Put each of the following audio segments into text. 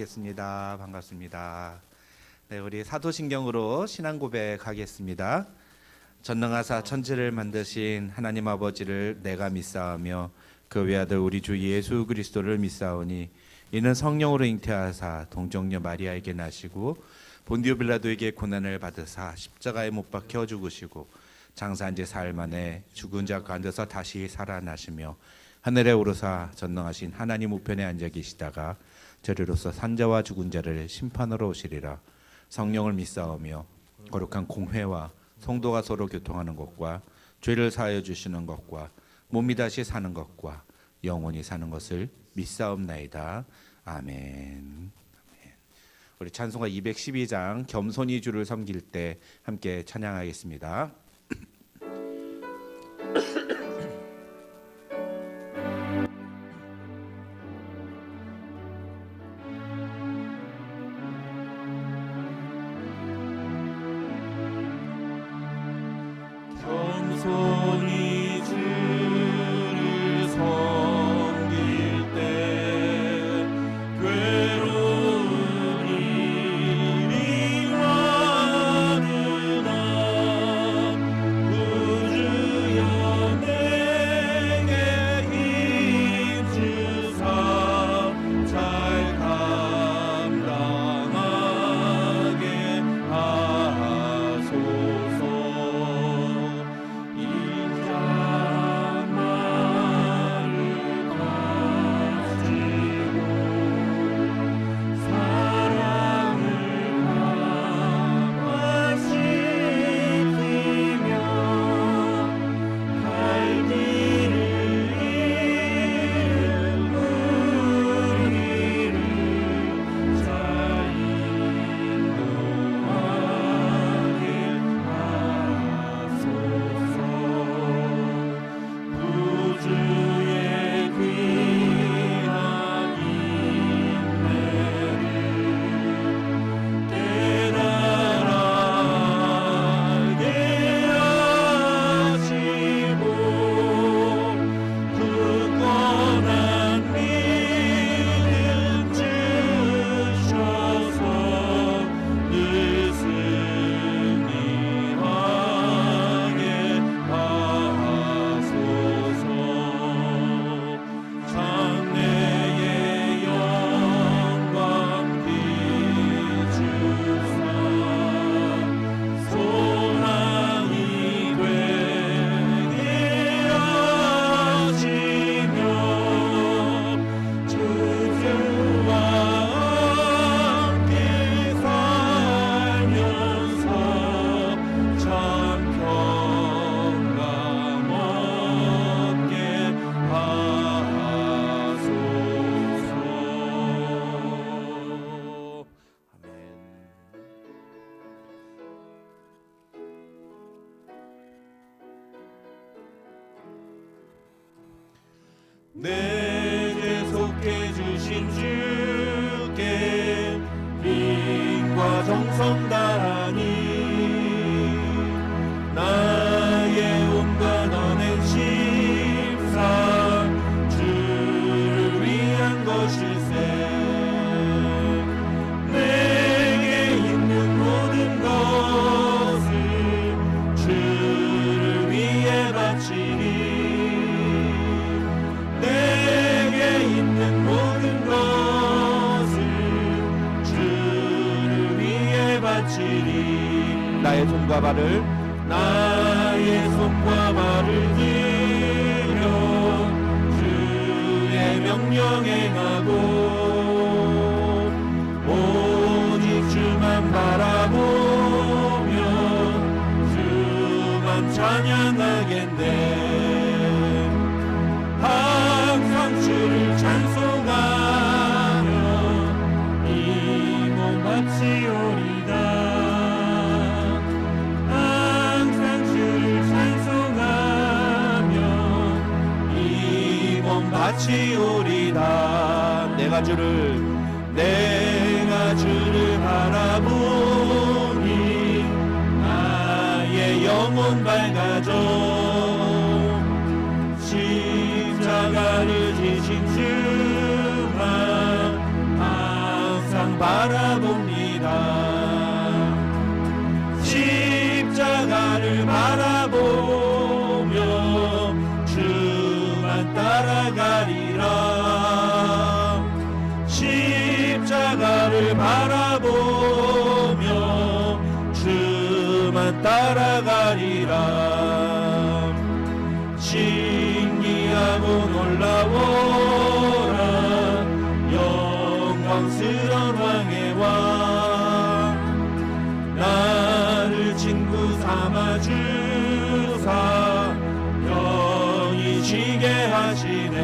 뵙겠습니다. 반갑습니다. 네, 우리 사도신경으로 신앙 고백하겠습니다. 전능하사 천지를 만드신 하나님 아버지를 내가 믿사오며 그 외아들 우리 주 예수 그리스도를 믿사오니 이는 성령으로 잉태하사 동정녀 마리아에게 나시고 본디오 빌라도에게 고난을 받으사 십자가에 못 박혀 죽으시고 장사한 지 사흘 만에 죽은 자 가운데서 다시 살아나시며 하늘에 오르사 전능하신 하나님 우편에 앉아 계시다가 저리로서 산자와 죽은 자를 심판하러 오시리라. 성령을 믿사오며 거룩한 공회와 성도가 서로 교통하는 것과 죄를 사하여 주시는 것과 몸이 다시 사는 것과 영원히 사는 것을 믿사옵나이다. 아멘. 우리 찬송가 212장 겸손히 주를 섬길 때 함께 찬양하겠습니다. 겸손히 주를 섬길 때 괴로운 일이 많으나 구주여 내게 힘주사 잘 감당하게 하소서. 내게 속해 주신 주께 힘과 정성 다하니 나의 온갖 언행 심사 주를 위한 것일세. 내게 있는 모든 것을 주를 위해 바치니 내게 있는 모든 것을 주를 위해 바치리. 나의 손과 발을 들여 주의 명령 행하고 오직 주만 바라보며 주만 찬양하겠네. 항상 주를 찬송하며 이 몸 바치오리다. 항상 주를 찬송하며 이 몸 바치오리다. 내가 주를 바라보니 나의 영혼 밝아져. 십자가를 지신 주만 항상 십자가를 바라보며 주만 따라가리라. 십자가를 바라보며 주만 따라가리라. 신기하고 놀라워라 영광스러운 왕의 왕. 나를 친구 삼아 주사 영이 지게 하시네.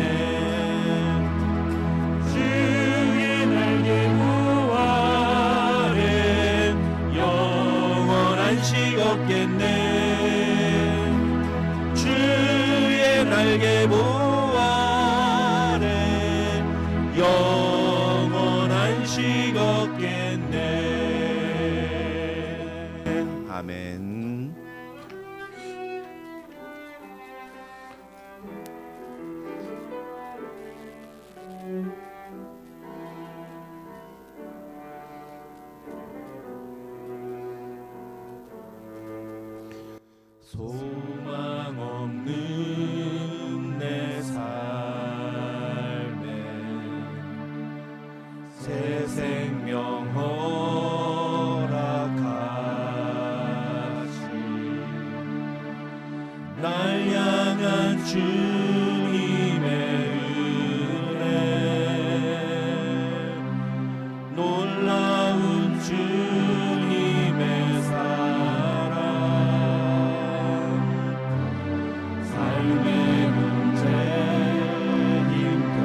주의 날개 부 아래 영원한 식 없겠네. 주의 날개 보 아래 영원한 식 없겠네. 아멘. 소망 없는 내 삶에 새 생명 허락하시 날 향한 주님의 은혜 놀라운 주님의 사랑 삶의 문제 힘도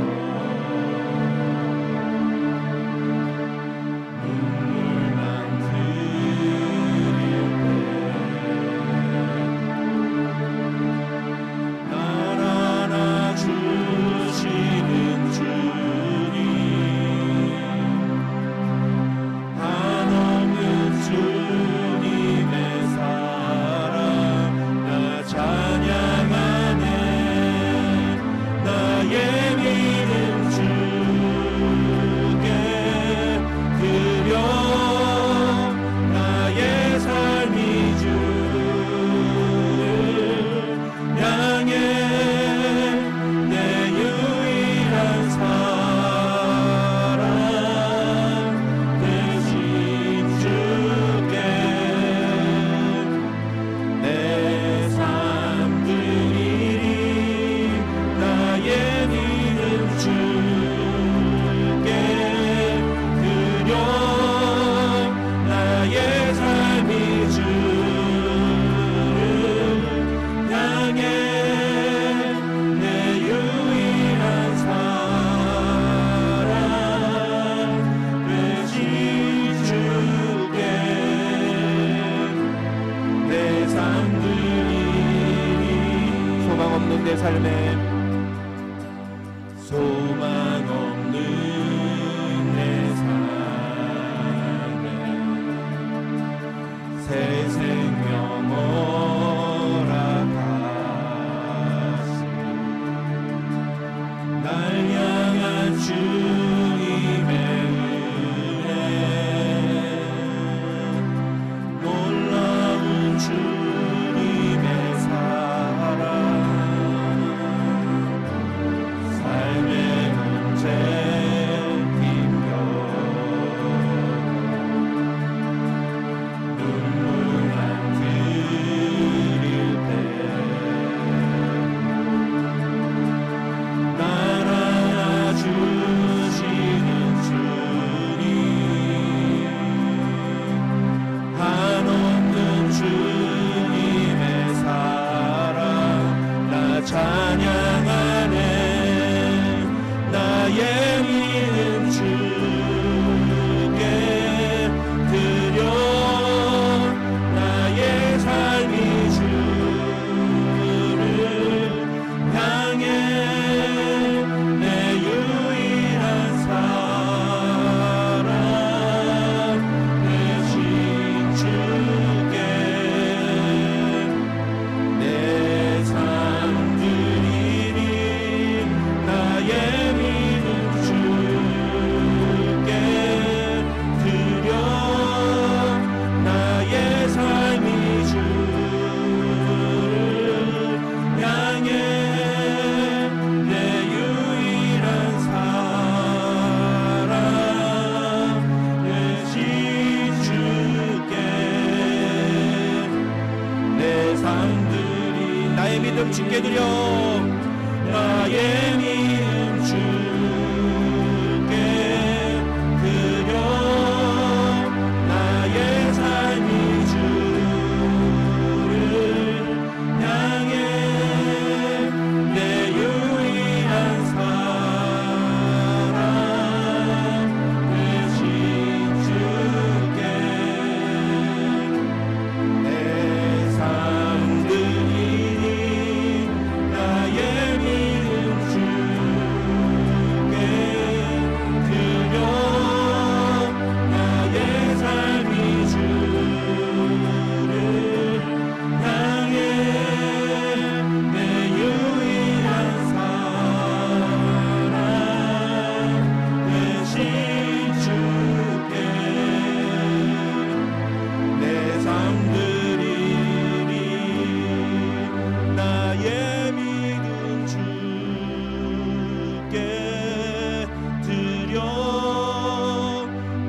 눈물만 흘릴 때 날 안아주시는 주님 한없는 주님의 사랑 나 찬양하네. 나의 믿음 주께 드려 나의 삶이 주를 향해 내 유일한 사랑 대신 주께 내 삶 드리리. 나의 믿음 주께 드려 나의 삶이 주를 향해 내 유일한 사랑 되신 주께 내 삶 드리니. 소망 없는 내 삶에 소망 없는 내 삶에 새 생명 허락하시 날 향한 주님의 은혜 놀라운 주님의 사랑 삶의 문제 힘겨 눈물 안 믿음 주께 드려 나의 믿음 주께 드려 나의 삶이 주를 향해 내 유일한 사랑 되신 주께 내 삶 드리니 나의 믿음 주께 드려 나의 삶이 주를 향해 내 유일한 사랑 되신 주께 내 삶 드리니 나의 믿음 주께 드려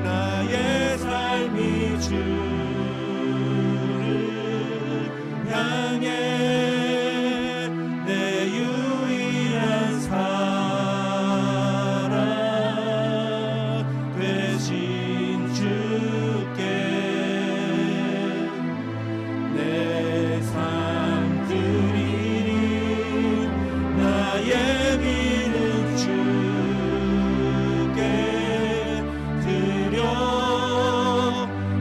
나의 삶이 주를 향해 내 유일한 사랑 되신 주께 내 삶 드리니 나의 믿음 주께 드려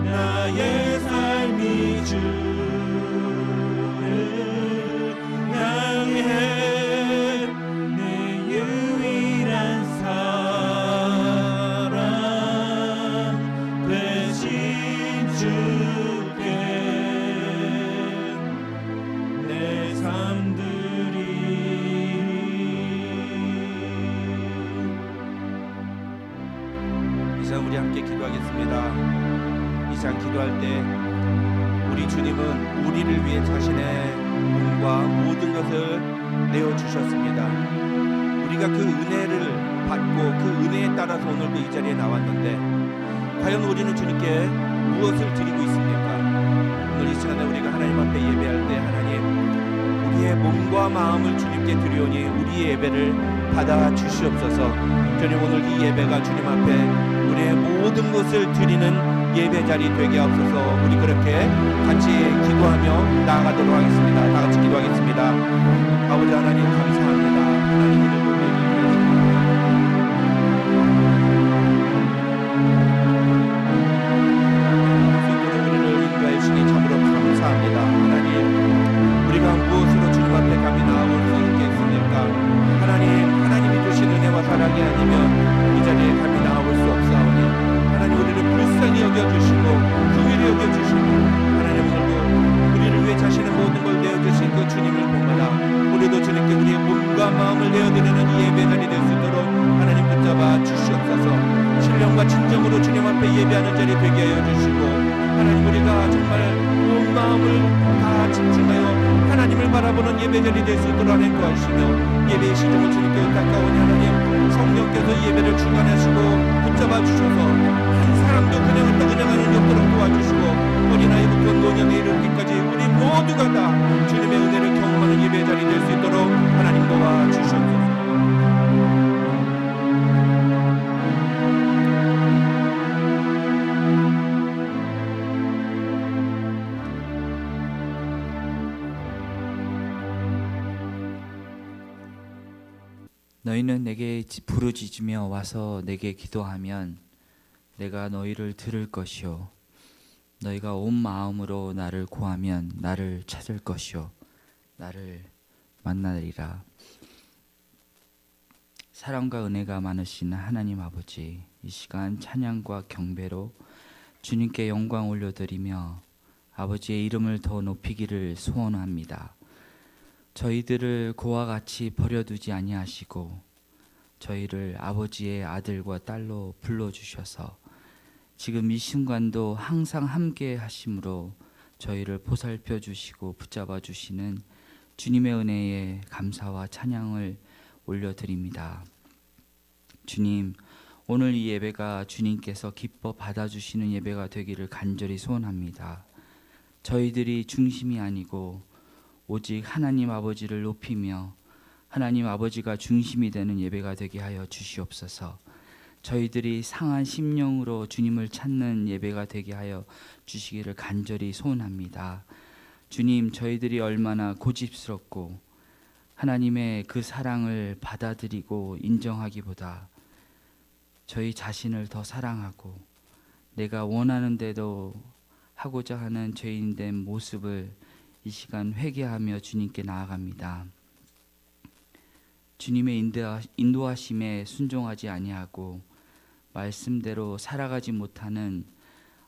나의 삶이 주를 향해 내 유일한 사랑 되신 주께 내 삶 드리니 이 시간 우리 함께 기도하겠습니다. 이 시간 기도할 때 우리 주님은 우리를 위해 자신의 몸과 모든 것을 내어주셨습니다. 우리가 그 은혜를 받고 그 은혜에 따라서 오늘도 이 자리에 나왔는데 과연 우리는 주님께 무엇을 드리고 있습니까? 오늘 이 시간에 우리가 하나님 앞에 예배할 때 하나님 우리의 몸과 마음을 주님께 드리오니 우리의 예배를 받아 주시옵소서. 주님 오늘 이 예배가 주님 앞에 우리의 모든 것을 드리는 예배 자리 되게 하옵소서. 우리 그렇게 같이 기도하며 나아가도록 하겠습니다. 다 같이 기도하겠습니다. 아버지 하나님 감사합니다. 하나님 오늘도 우리를 인도해 주시니 참으로 감사합니다. 하나님 우리가 무엇으로 주님 앞에 감히 나아올 수 있겠습니까? 하나님이 주신 은혜와 사랑이 아니면 이 자리에 감히 나아올 수 없사오니 하나님 우리를 불쌍히 여겨주시고 긍휼히 여겨주시고 하나님 오늘도 우리를 위해 자신의 모든 걸 내어주신 그 주님을 보마다 우리도 주님께 우리의 몸과 마음을 내어드리는 이 예배 자리 될 수 있도록 하나님 붙잡아 주시옵소서. 신령과 진정으로 주님 앞에 예배하는 자리 되게 하여 주시고 하나님 우리가 정말 온 마음을 다 집중하여 하나님을 바라보는 예배 자리 될 수 있도록 하나님 도와주시며 예배의 시종을 주님께 가까우니 하나님 성령께서 예배를 주관하시고 붙잡아 주셔서 한 사람도 그냥 떠그냥하는 없도록 도와주시고 어린아이부터 노년에 이르기까지 우리 모두가 다 주님의 은혜를 경험하는 예배 자리 될 수 있도록 하나님 도와주시옵소서. 너희는 내게 부르짖으며 와서 내게 기도하면 내가 너희를 들을 것이요 너희가 온 마음으로 나를 구하면 나를 찾을 것이요 나를 만나리라. 사랑과 은혜가 많으신 하나님 아버지, 이 시간 찬양과 경배로 주님께 영광 올려드리며 아버지의 이름을 더 높이기를 소원합니다. 저희들을 그와 같이 버려두지 아니하시고 저희를 아버지의 아들과 딸로 불러주셔서 지금 이 순간도 항상 함께 하심으로 저희를 보살펴 주시고 붙잡아 주시는 주님의 은혜에 감사와 찬양을 올려드립니다. 주님, 오늘 이 예배가 주님께서 기뻐 받아주시는 예배가 되기를 간절히 소원합니다. 저희들이 중심이 아니고 오직 하나님 아버지를 높이며 하나님 아버지가 중심이 되는 예배가 되게 하여 주시옵소서. 저희들이 상한 심령으로 주님을 찾는 예배가 되게 하여 주시기를 간절히 소원합니다. 주님, 저희들이 얼마나 고집스럽고 하나님의 그 사랑을 받아들이고 인정하기보다 저희 자신을 더 사랑하고 내가 원하는데도 하고자 하는 죄인된 모습을 이 시간 회개하며 주님께 나아갑니다. 주님의 인도하심에 순종하지 아니하고 말씀대로 살아가지 못하는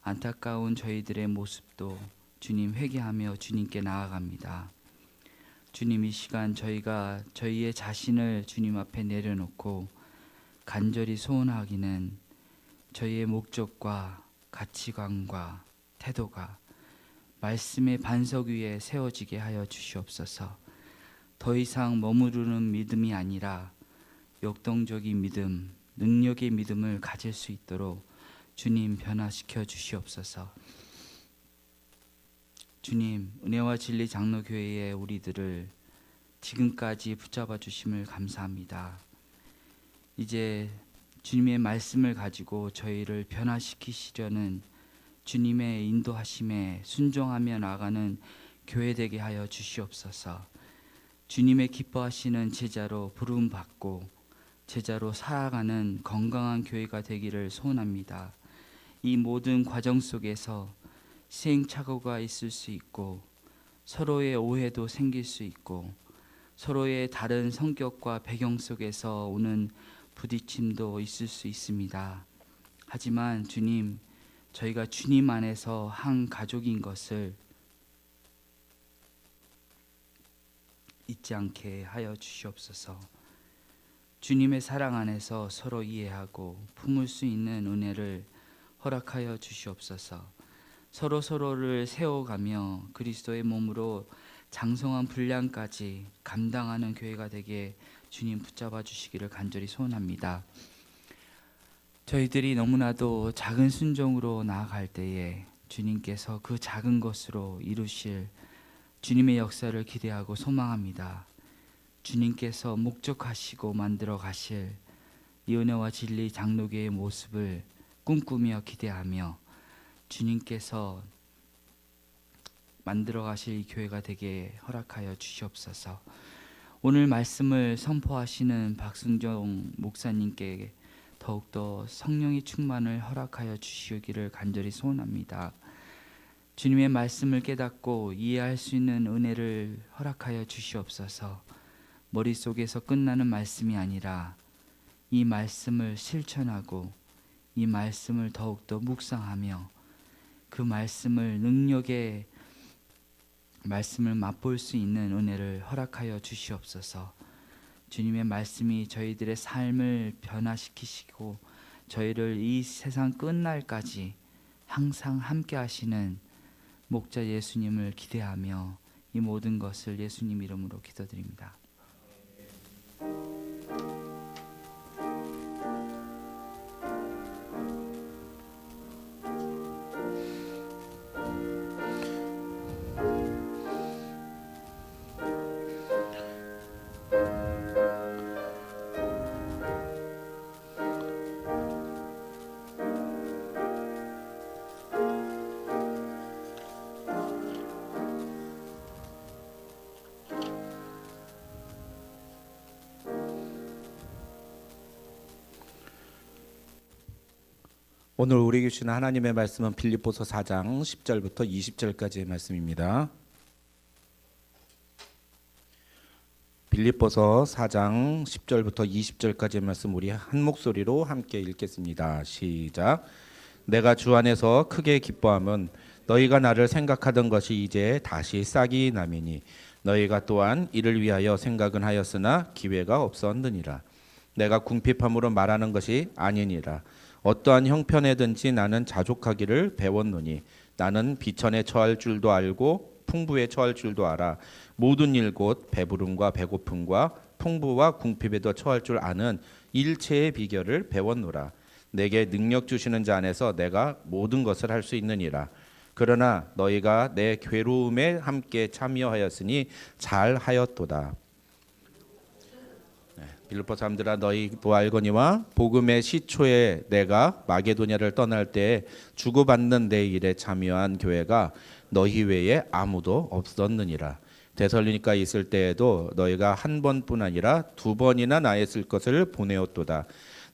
안타까운 저희들의 모습도 주님 회개하며 주님께 나아갑니다. 주님, 이 시간 저희가 저희의 자신을 주님 앞에 내려놓고 간절히 소원하기는 저희의 목적과 가치관과 태도가 말씀의 반석 위에 세워지게 하여 주시옵소서. 더 이상 머무르는 믿음이 아니라 역동적인 믿음, 능력의 믿음을 가질 수 있도록 주님 변화시켜 주시옵소서. 주님, 은혜와 진리 장로교회의 우리들을 지금까지 붙잡아 주심을 감사합니다. 이제 주님의 말씀을 가지고 저희를 변화시키시려는 주님의 인도하심에 순종하며 나가는 교회 되게 하여 주시옵소서. 주님의 기뻐하시는 제자로 부름 받고 제자로 살아가는 건강한 교회가 되기를 소원합니다. 이 모든 과정 속에서 시행착오가 있을 수 있고 서로의 오해도 생길 수 있고 서로의 다른 성격과 배경 속에서 오는 부딪힘도 있을 수 있습니다. 하지만 주님, 저희가 주님 안에서 한 가족인 것을 잊지 않게 하여 주시옵소서. 주님의 사랑 안에서 서로 이해하고 품을 수 있는 은혜를 허락하여 주시옵소서. 서로를 세워가며 그리스도의 몸으로 장성한 분량까지 감당하는 교회가 되게 주님 붙잡아 주시기를 간절히 소원합니다. 저희들이 너무나도 작은 순종으로 나아갈 때에 주님께서 그 작은 것으로 이루실 주님의 역사를 기대하고 소망합니다. 주님께서 목적하시고 만들어 가실 이 은혜와 진리 장로교의 모습을 꿈꾸며 기대하며 주님께서 만들어 가실 이 교회가 되게 허락하여 주시옵소서. 오늘 말씀을 선포하시는 박순정 목사님께 더욱더 성령의 충만을 허락하여 주시기를 간절히 소원합니다. 주님의 말씀을 깨닫고 이해할 수 있는 은혜를 허락하여 주시옵소서. 머릿속에서 끝나는 말씀이 아니라 이 말씀을 실천하고 이 말씀을 더욱더 묵상하며 그 말씀을 능력의 말씀을 맛볼 수 있는 은혜를 허락하여 주시옵소서. 주님의 말씀이 저희들의 삶을 변화시키시고 저희를 이 세상 끝날까지 항상 함께 하시는 목자 예수님을 기대하며 이 모든 것을 예수님 이름으로 기도드립니다. 오늘 우리에게 주시는 하나님의 말씀은 빌립보서 4장 10절부터 20절까지의 말씀입니다. 빌립보서 4장 10절부터 20절까지의 말씀 우리 한 목소리로 함께 읽겠습니다. 시작. 내가 주 안에서 크게 기뻐하면 너희가 나를 생각하던 것이 이제 다시 싹이 나미니 너희가 또한 이를 위하여 생각은 하였으나 기회가 없었느니라. 내가 궁핍함으로 말하는 것이 아니니라. 어떠한 형편에든지 나는 자족하기를 배웠노니 나는 비천에 처할 줄도 알고 풍부에 처할 줄도 알아. 모든 일 곧 배부름과 배고픔과 풍부와 궁핍에도 처할 줄 아는 일체의 비결을 배웠노라. 내게 능력 주시는 자 안에서 내가 모든 것을 할 수 있느니라. 그러나 너희가 내 괴로움에 함께 참여하였으니 잘하였도다. 빌립보 사람들아 너희도 알거니와 복음의 시초에 내가 마게도냐를 떠날 때 주고받는 내 일에 참여한 교회가 너희 외에 아무도 없었느니라. 데살로니가에 있을 때에도 너희가 한 번뿐 아니라 두 번이나 나의 쓸 것을 보내었도다.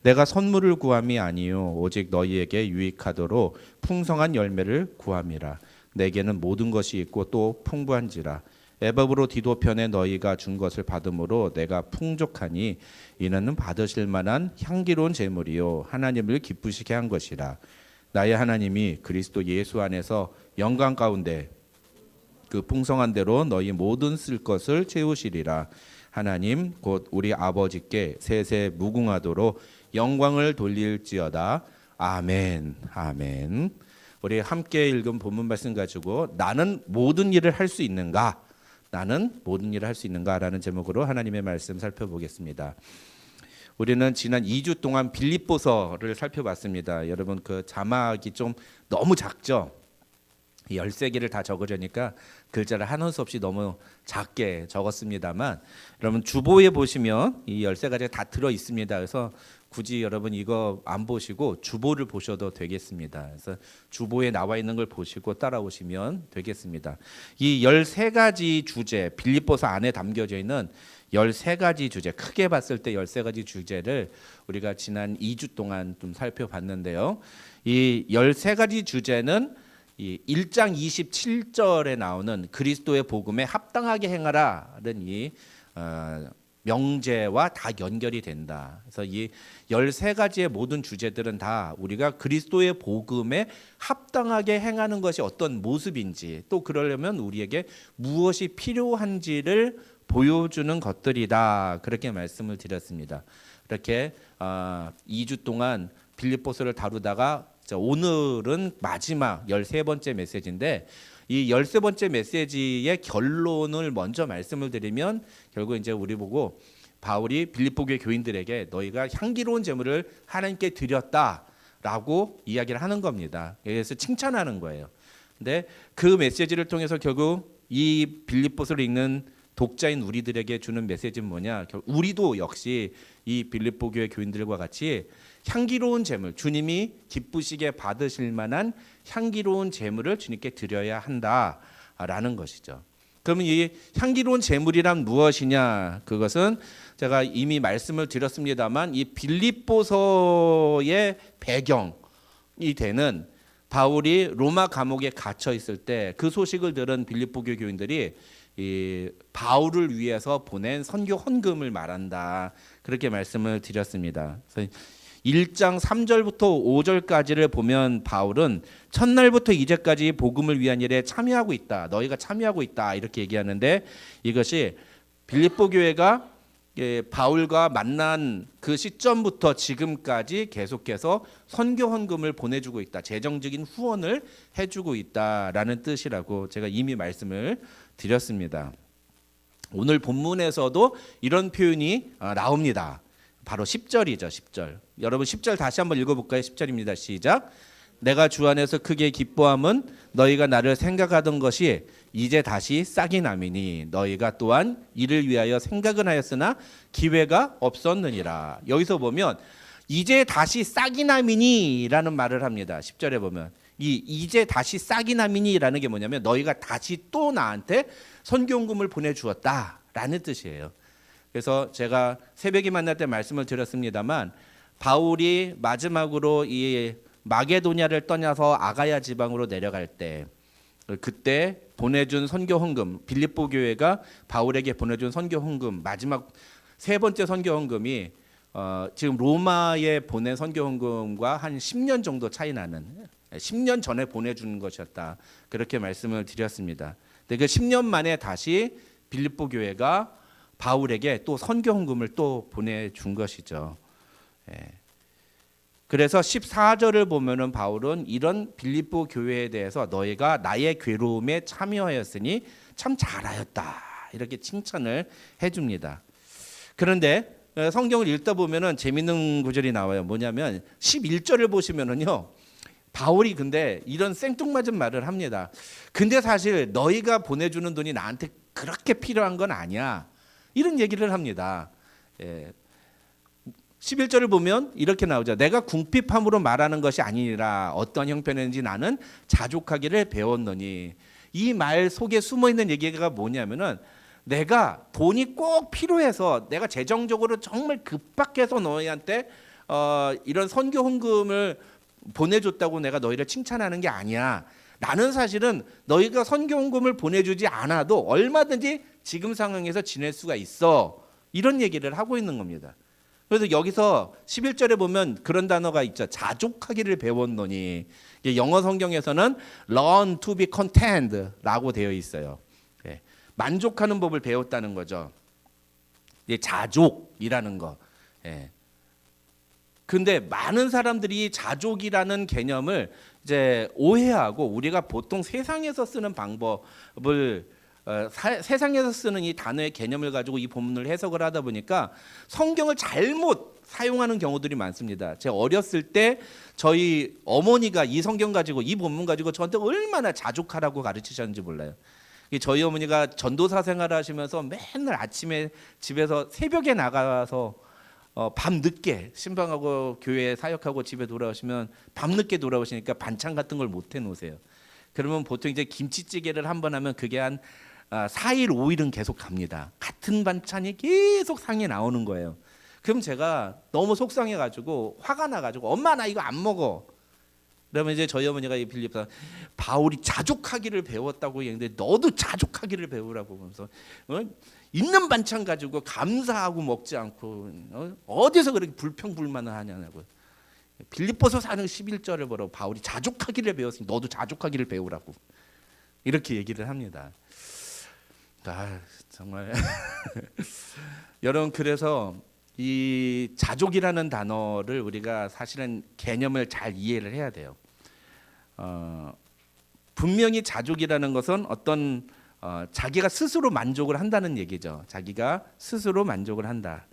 내가 선물을 구함이 아니요 오직 너희에게 유익하도록 풍성한 열매를 구함이라. 내게는 모든 것이 있고 또 풍부한지라. 애법으로 디도편에 너희가 준 것을 받음으로 내가 풍족하니 이는 받으실 만한 향기로운 제물이요 하나님을 기쁘시게 한 것이라. 나의 하나님이 그리스도 예수 안에서 영광 가운데 그 풍성한 대로 너희 모든 쓸 것을 채우시리라. 하나님 곧 우리 아버지께 세세 무궁하도록 영광을 돌릴지어다. 아멘. 아멘. 우리 함께 읽은 본문 말씀 가지고 나는 모든 일을 할 수 있는가? 나는 모든 일을 할 수 있는가라는 제목으로 하나님의 말씀 살펴보겠습니다. 우리는 지난 2주 동안 빌립보서를 살펴봤습니다. 여러분 그 자막이 좀 너무 작죠? 13개를 다 적으려니까 글자를 하는 수 없이 너무 작게 적었습니다만 여러분 주보에 보시면 이 13가지가 다 들어 있습니다. 그래서 굳이 여러분 이거 안 보시고 주보를 보셔도 되겠습니다. 그래서 주보에 나와 있는 걸 보시고 따라오시면 되겠습니다. 이 13가지 주제, 빌립보서 안에 담겨져 있는 13가지 주제, 크게 봤을 때 13가지 주제를 우리가 지난 2주 동안 좀 살펴봤는데요. 이 13가지 주제는 이 1장 27절에 나오는 그리스도의 복음에 합당하게 행하라는 이 명제와 다 연결이 된다. 그래서 이 13가지의 모든 주제들은 다 우리가 그리스도의 복음에 합당하게 행하는 것이 어떤 모습인지 또 그러려면 우리에게 무엇이 필요한지를 보여주는 것들이다. 그렇게 말씀을 드렸습니다. 이렇게 2주 동안 빌립보서를 다루다가 오늘은 마지막 13번째 메시지인데 이 13번째 메시지의 결론을 먼저 말씀을 드리면 결국 이제 우리 보고 바울이 빌립보 교회 교인들에게 너희가 향기로운 제물을 하나님께 드렸다라고 이야기를 하는 겁니다. 그래서 칭찬하는 거예요. 근데 그 메시지를 통해서 결국 이 빌립보서를 읽는 독자인 우리들에게 주는 메시지는 뭐냐? 우리도 역시 이 빌립보 교회 교인들과 같이 향기로운 제물, 주님이 기쁘시게 받으실 만한 향기로운 제물을 주님께 드려야 한다라는 것이죠. 그러면 이 향기로운 제물이란 무엇이냐? 그것은 제가 이미 말씀을 드렸습니다만 이 빌립보서의 배경이 되는 바울이 로마 감옥에 갇혀 있을 때 그 소식을 들은 빌립보 교회 교인들이 이 바울을 위해서 보낸 선교 헌금을 말한다. 그렇게 말씀을 드렸습니다. 그래서 1장 3절부터 5절까지를 보면 바울은 첫날부터 이제까지 복음을 위한 일에 참여하고 있다. 너희가 참여하고 있다. 이렇게 얘기하는데 이것이 빌립보 교회가 바울과 만난 그 시점부터 지금까지 계속해서 선교 헌금을 보내주고 있다. 재정적인 후원을 해주고 있다라는 뜻이라고 제가 이미 말씀을 드렸습니다. 오늘 본문에서도 이런 표현이 나옵니다. 바로 10절이죠. 10절. 여러분 10절 다시 한번 읽어볼까요? 10절입니다. 시작. 내가 주 안에서 크게 기뻐함은 너희가 나를 생각하던 것이 이제 다시 싹이 남이니 너희가 또한 이를 위하여 생각은 하였으나 기회가 없었느니라. 여기서 보면 이제 다시 싹이 남이니라는 말을 합니다. 10절에 보면 이제 다시 싹이 남이니라는 게 뭐냐면 너희가 다시 또 나한테 선교헌금을 보내주었다라는 뜻이에요. 그래서 제가 새벽에 만날 때 말씀을 드렸습니다만 바울이 마지막으로 이 마게도냐를 떠나서 아가야 지방으로 내려갈 때 그때 보내준 선교 헌금, 빌립보 교회가 바울에게 보내준 선교 헌금, 마지막 세 번째 선교 헌금이 지금 로마에 보낸 선교 헌금과 한 10년 정도 차이 나는 10년 전에 보내준 것이었다. 그렇게 말씀을 드렸습니다. 근데 그 10년 만에 다시 빌립보 교회가 바울에게 또 선교 헌금을 또 보내준 것이죠. 그래서 14절을 보면은 바울은 이런 빌립보 교회에 대해서 너희가 나의 괴로움에 참여하였으니 참 잘하였다 이렇게 칭찬을 해줍니다. 그런데 성경을 읽다 보면은 재밌는 구절이 나와요. 뭐냐면 11절을 보시면은요 바울이 근데 이런 생뚱맞은 말을 합니다. 근데 사실 너희가 보내주는 돈이 나한테 그렇게 필요한 건 아니야. 이런 얘기를 합니다. 11절을 보면 이렇게 나오죠. 내가 궁핍함으로 말하는 것이 아니라 어떤 형편인지 나는 자족하기를 배웠노니. 이 말 속에 숨어있는 얘기가 뭐냐면은 내가 돈이 꼭 필요해서 내가 재정적으로 정말 급박해서 너희한테 이런 선교 헌금을 보내줬다고 내가 너희를 칭찬하는 게 아니야. 나는 사실은 너희가 선교 헌금을 보내주지 않아도 얼마든지 지금 상황에서 지낼 수가 있어. 이런 얘기를 하고 있는 겁니다. 그래서 여기서 11절에 보면 그런 단어가 있죠. 자족하기를 배웠노니. 영어 성경에서는 learn to be content라고 되어 있어요. 만족하는 법을 배웠다는 거죠. 자족이라는 거. 근데 많은 사람들이 자족이라는 개념을 이제 오해하고 우리가 보통 세상에서 쓰는 방법을 세상에서 쓰는 이 단어의 개념을 가지고 이 본문을 해석을 하다 보니까 성경을 잘못 사용하는 경우들이 많습니다. 제가 어렸을 때 저희 어머니가 이 성경 가지고 이 본문 가지고 저한테 얼마나 자족하라고 가르치셨는지 몰라요. 저희 어머니가 전도사 생활을 하시면서 맨날 아침에 집에서 새벽에 나가서 밤 늦게 신방하고 교회 사역하고 집에 돌아오시면 밤 늦게 돌아오시니까 반찬 같은 걸 못 해놓으세요. 그러면 보통 이제 김치찌개를 한 번 하면 그게 한 4일 5일은 계속 갑니다. 같은 반찬이 계속 상에 나오는 거예요. 그럼 제가 너무 속상해가지고 화가 나가지고 엄마 나 이거 안 먹어. 그러면 이제 저희 어머니가 이 빌립보서 바울이 자족하기를 배웠다고 얘기했는데 너도 자족하기를 배우라고 그러면서 있는 반찬 가지고 감사하고 먹지 않고 어디서 그렇게 불평불만을 하냐고. 빌립보서 4장 11절을 보러 바울이 자족하기를 배웠으니 너도 자족하기를 배우라고 이렇게 얘기를 합니다. 정말 여러분, 그래서 이 자족이라는 단어를 우리가 사실은 개념을 잘 이해를 해야 돼요. 분명히 자족이라는 것은 어떤 자기가 스스로 만족을 한다는 얘기죠. 자기가 스스로 만족을 한다.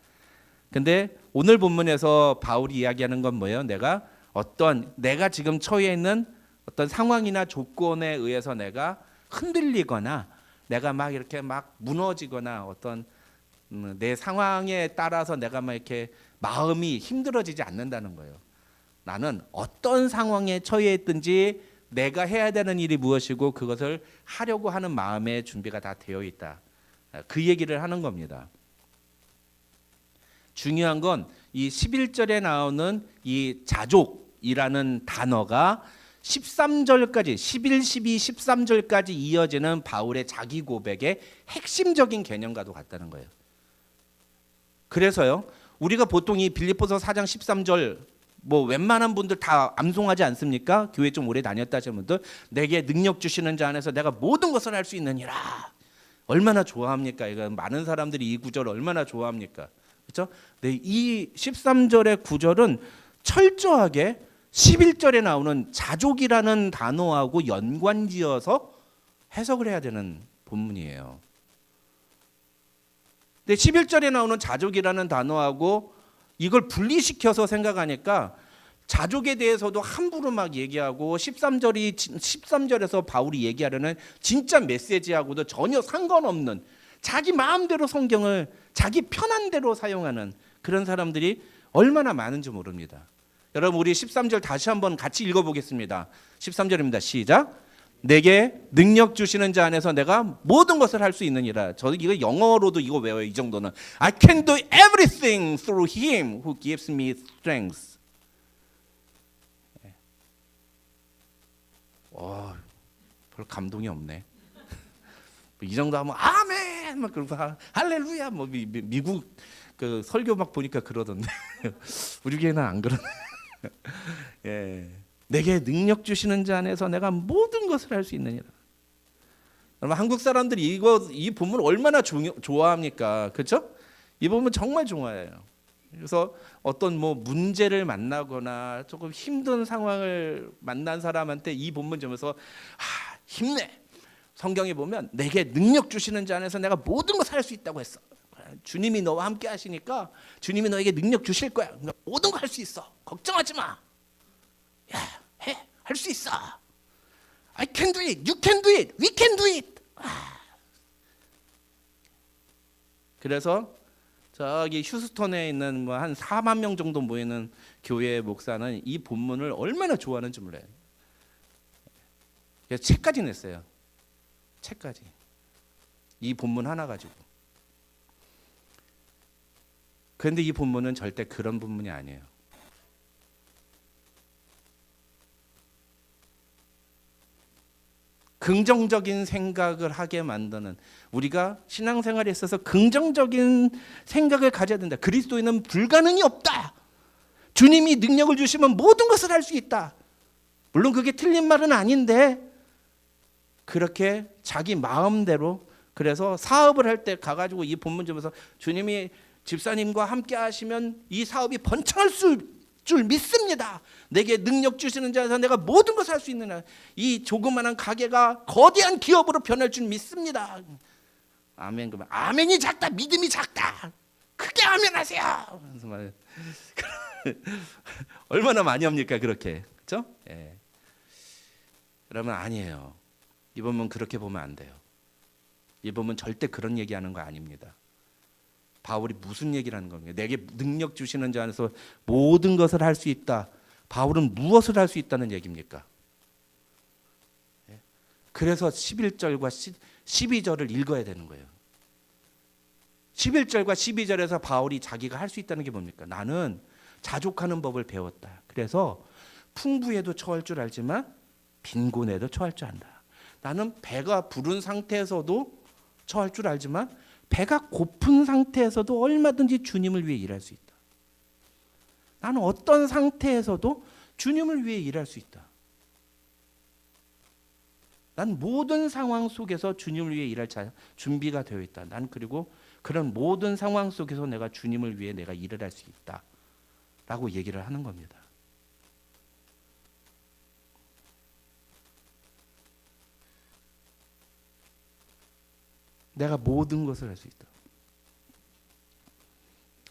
근데 오늘 본문에서 바울이 이야기하는 건 뭐예요? 내가 지금 처해 있는 어떤 상황이나 조건에 의해서 내가 흔들리거나 내가 막 이렇게 막 무너지거나 어떤 내 상황에 따라서 내가 막 이렇게 마음이 힘들어지지 않는다는 거예요. 나는 어떤 상황에 처해 있든지 내가 해야 되는 일이 무엇이고 그것을 하려고 하는 마음의 준비가 다 되어 있다. 그 얘기를 하는 겁니다. 중요한 건 이 11절에 나오는 이 자족이라는 단어가 13절까지 11, 12, 13절까지 이어지는 바울의 자기 고백의 핵심적인 개념과도 같다는 거예요. 그래서요, 우리가 보통 이 빌립보서 4장 13절 뭐 웬만한 분들 다 암송하지 않습니까? 교회 좀 오래 다녔다 하시는 분들, 내게 능력 주시는 자 안에서 내가 모든 것을 할 수 있느니라. 얼마나 좋아합니까? 이거 많은 사람들이 이 구절을 얼마나 좋아합니까? 그렇죠? 네, 이 13절의 구절은 철저하게 11절에 나오는 자족이라는 단어하고 연관지어서 해석을 해야 되는 본문이에요. 근데 11절에 나오는 자족이라는 단어하고 이걸 분리시켜서 생각하니까 자족에 대해서도 함부로 막 얘기하고 13절에서 바울이 얘기하려는 진짜 메시지하고도 전혀 상관없는 자기 마음대로 성경을 자기 편한 대로 사용하는 그런 사람들이 얼마나 많은지 모릅니다. 여러분, 우리 13절 다시 한번 같이 읽어보겠습니다. 13절입니다. 시작. 내게 능력 주시는 자 안에서 내가 모든 것을 할 수 있느니라. 저 이거 영어로도 이거 외워요. 이 정도는. I can do everything through him who gives me strength. 별 감동이 없네. 이 정도 하면 아멘 막 그러고 할렐루야 뭐 미국 그 설교 막 보니까 그러던데 우리 교회는 안 그러네. 예. 내게 능력 주시는 자 안에서 내가 모든 것을 할 수 있느니라. 여러분, 한국 사람들이 이 본문 얼마나 좋아합니까? 그렇죠? 이 본문 정말 좋아해요. 그래서 어떤 뭐 문제를 만나거나 조금 힘든 상황을 만난 사람한테 이 본문 보면서 힘내. 성경에 보면 내게 능력 주시는 자 안에서 내가 모든 것을 할 수 있다고 했어. 주님이 너와 함께 하시니까 주님이 너에게 능력 주실 거야. 모든 거 할 수 있어. 걱정하지 마. 야, 해. 할 수 있어. I can do it. You can do it. We can do it. 그래서 저기 휴스턴에 있는 뭐 한 4만 명 정도 모이는 교회 목사는 이 본문을 얼마나 좋아하는지 몰라요. 그래서 책까지 냈어요. 책까지. 이 본문 하나 가지고. 그런데 이 본문은 절대 그런 본문이 아니에요. 긍정적인 생각을 하게 만드는, 우리가 신앙생활에 있어서 긍정적인 생각을 가져야 된다. 그리스도인은 불가능이 없다. 주님이 능력을 주시면 모든 것을 할 수 있다. 물론 그게 틀린 말은 아닌데 그렇게 자기 마음대로, 그래서 사업을 할 때 가가지고 이 본문 보면서 주님이 집사님과 함께 하시면 이 사업이 번창할 줄 믿습니다. 내게 능력 주시는 자에서 내가 모든 것을 할 수 있느냐. 이 조그마한 가게가 거대한 기업으로 변할 줄 믿습니다. 아멘. 그러면 아멘이 작다, 믿음이 작다. 크게 아멘하세요. 얼마나 많이 합니까 그렇게, 그렇죠? 예. 그러면 아니에요. 이 본문 그렇게 보면 안 돼요. 이 본문 절대 그런 얘기하는 거 아닙니다. 바울이 무슨 얘기를 하는 겁니까? 내게 능력 주시는 자 안에서 모든 것을 할 수 있다. 바울은 무엇을 할 수 있다는 얘기입니까? 그래서 11절과 12절을 읽어야 되는 거예요. 11절과 12절에서 바울이 자기가 할 수 있다는 게 뭡니까? 나는 자족하는 법을 배웠다. 그래서 풍부에도 처할 줄 알지만 빈곤에도 처할 줄 안다. 나는 배가 부른 상태에서도 처할 줄 알지만 배가 고픈 상태에서도 얼마든지 주님을 위해 일할 수 있다. 나는 어떤 상태에서도 주님을 위해 일할 수 있다. 난 모든 상황 속에서 주님을 위해 일할 준비가 되어 있다. 난 그리고 그런 모든 상황 속에서 내가 주님을 위해 내가 일을 할 수 있다. 라고 얘기를 하는 겁니다. 내가 모든 것을 할 수 있다.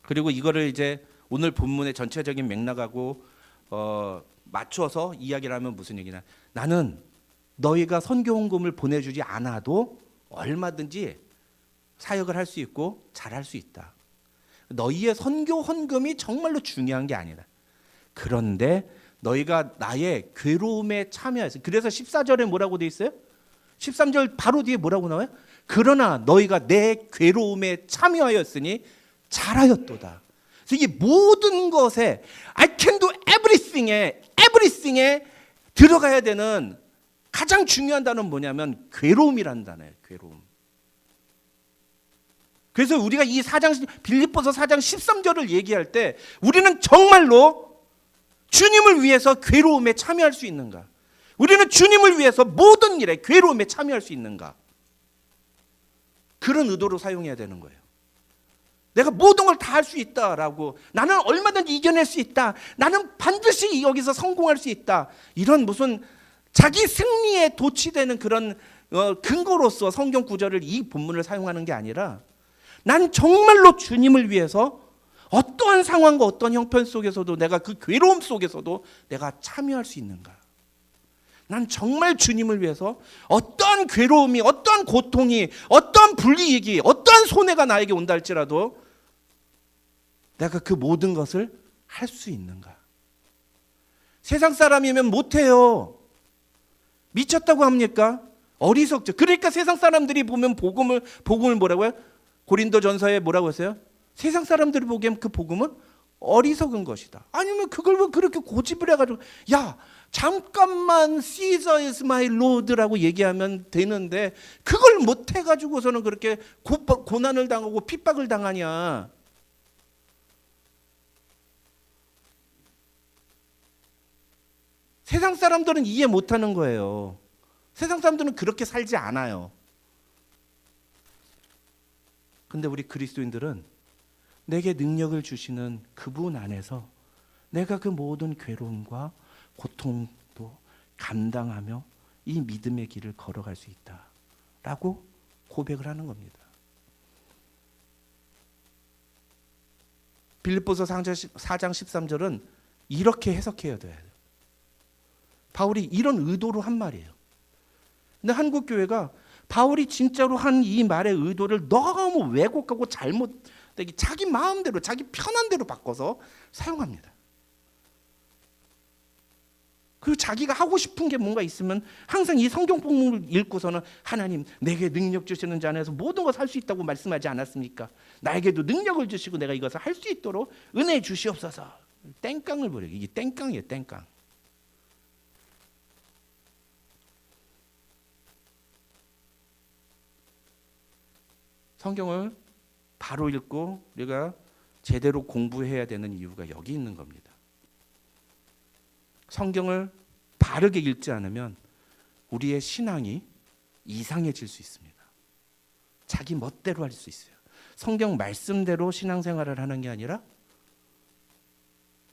그리고 이거를 이제 오늘 본문의 전체적인 맥락하고 맞춰서 이야기를 하면 무슨 얘기냐? 나는 너희가 선교 헌금을 보내주지 않아도 얼마든지 사역을 할 수 있고 잘할 수 있다. 너희의 선교 헌금이 정말로 중요한 게 아니다. 그런데 너희가 나의 괴로움에 참여해서, 그래서 14절에 뭐라고 돼 있어요? 13절 바로 뒤에 뭐라고 나와요? 그러나 너희가 내 괴로움에 참여하였으니 잘하였도다. 그래서 이 모든 것에 I can do everything에 들어가야 되는 가장 중요한 단어는 뭐냐면 괴로움이라는 단어예요. 괴로움. 그래서 우리가 이 4장 빌립보서 4장 13절을 얘기할 때 우리는 정말로 주님을 위해서 괴로움에 참여할 수 있는가? 우리는 주님을 위해서 모든 일에 괴로움에 참여할 수 있는가? 그런 의도로 사용해야 되는 거예요. 내가 모든 걸 다 할 수 있다라고, 나는 얼마든지 이겨낼 수 있다, 나는 반드시 여기서 성공할 수 있다, 이런 무슨 자기 승리에 도취되는 그런 근거로서 성경 구절을, 이 본문을 사용하는 게 아니라 난 정말로 주님을 위해서 어떠한 상황과 어떤 형편 속에서도 내가 그 괴로움 속에서도 내가 참여할 수 있는가? 난 정말 주님을 위해서 어떠한 괴로움이, 어떠한 고통이, 어떠한 불이익이, 어떠한 손해가 나에게 온다 할지라도 내가 그 모든 것을 할 수 있는가? 세상 사람이면 못해요. 미쳤다고 합니까? 어리석죠. 그러니까 세상 사람들이 보면 복음을 뭐라고요? 고린도전서에 뭐라고 했어요? 세상 사람들이 보기엔 그 복음은 어리석은 것이다. 아니면 그걸 왜 그렇게 고집을 해가지고, 야 잠깐만 Caesar is my Lord라고 얘기하면 되는데 그걸 못 해가지고서는 그렇게 고난을 당하고 핍박을 당하냐? 세상 사람들은 이해 못하는 거예요. 세상 사람들은 그렇게 살지 않아요. 근데 우리 그리스도인들은 내게 능력을 주시는 그분 안에서 내가 그 모든 괴로움과 고통도 감당하며 이 믿음의 길을 걸어갈 수 있다라고 고백을 하는 겁니다. 빌립보서 4장 13절은 이렇게 해석해야 돼요. 바울이 이런 의도로 한 말이에요. 근데 한국 교회가 바울이 진짜로 한 이 말의 의도를 너무 왜곡하고 잘못되게 자기 마음대로 자기 편한 대로 바꿔서 사용합니다. 그리고 자기가 하고 싶은 게 뭔가 있으면 항상 이 성경 본문을 읽고서는 하나님 내게 능력 주시는 자 안에서 모든 것을 할 수 있다고 말씀하지 않았습니까? 나에게도 능력을 주시고 내가 이것을 할 수 있도록 은혜 주시옵소서. 땡깡을 부려요. 이게 땡깡이에요. 땡깡. 성경을 바로 읽고 우리가 제대로 공부해야 되는 이유가 여기 있는 겁니다. 성경을 바르게 읽지 않으면 우리의 신앙이 이상해질 수 있습니다. 자기 멋대로 할 수 있어요. 성경 말씀대로 신앙생활을 하는 게 아니라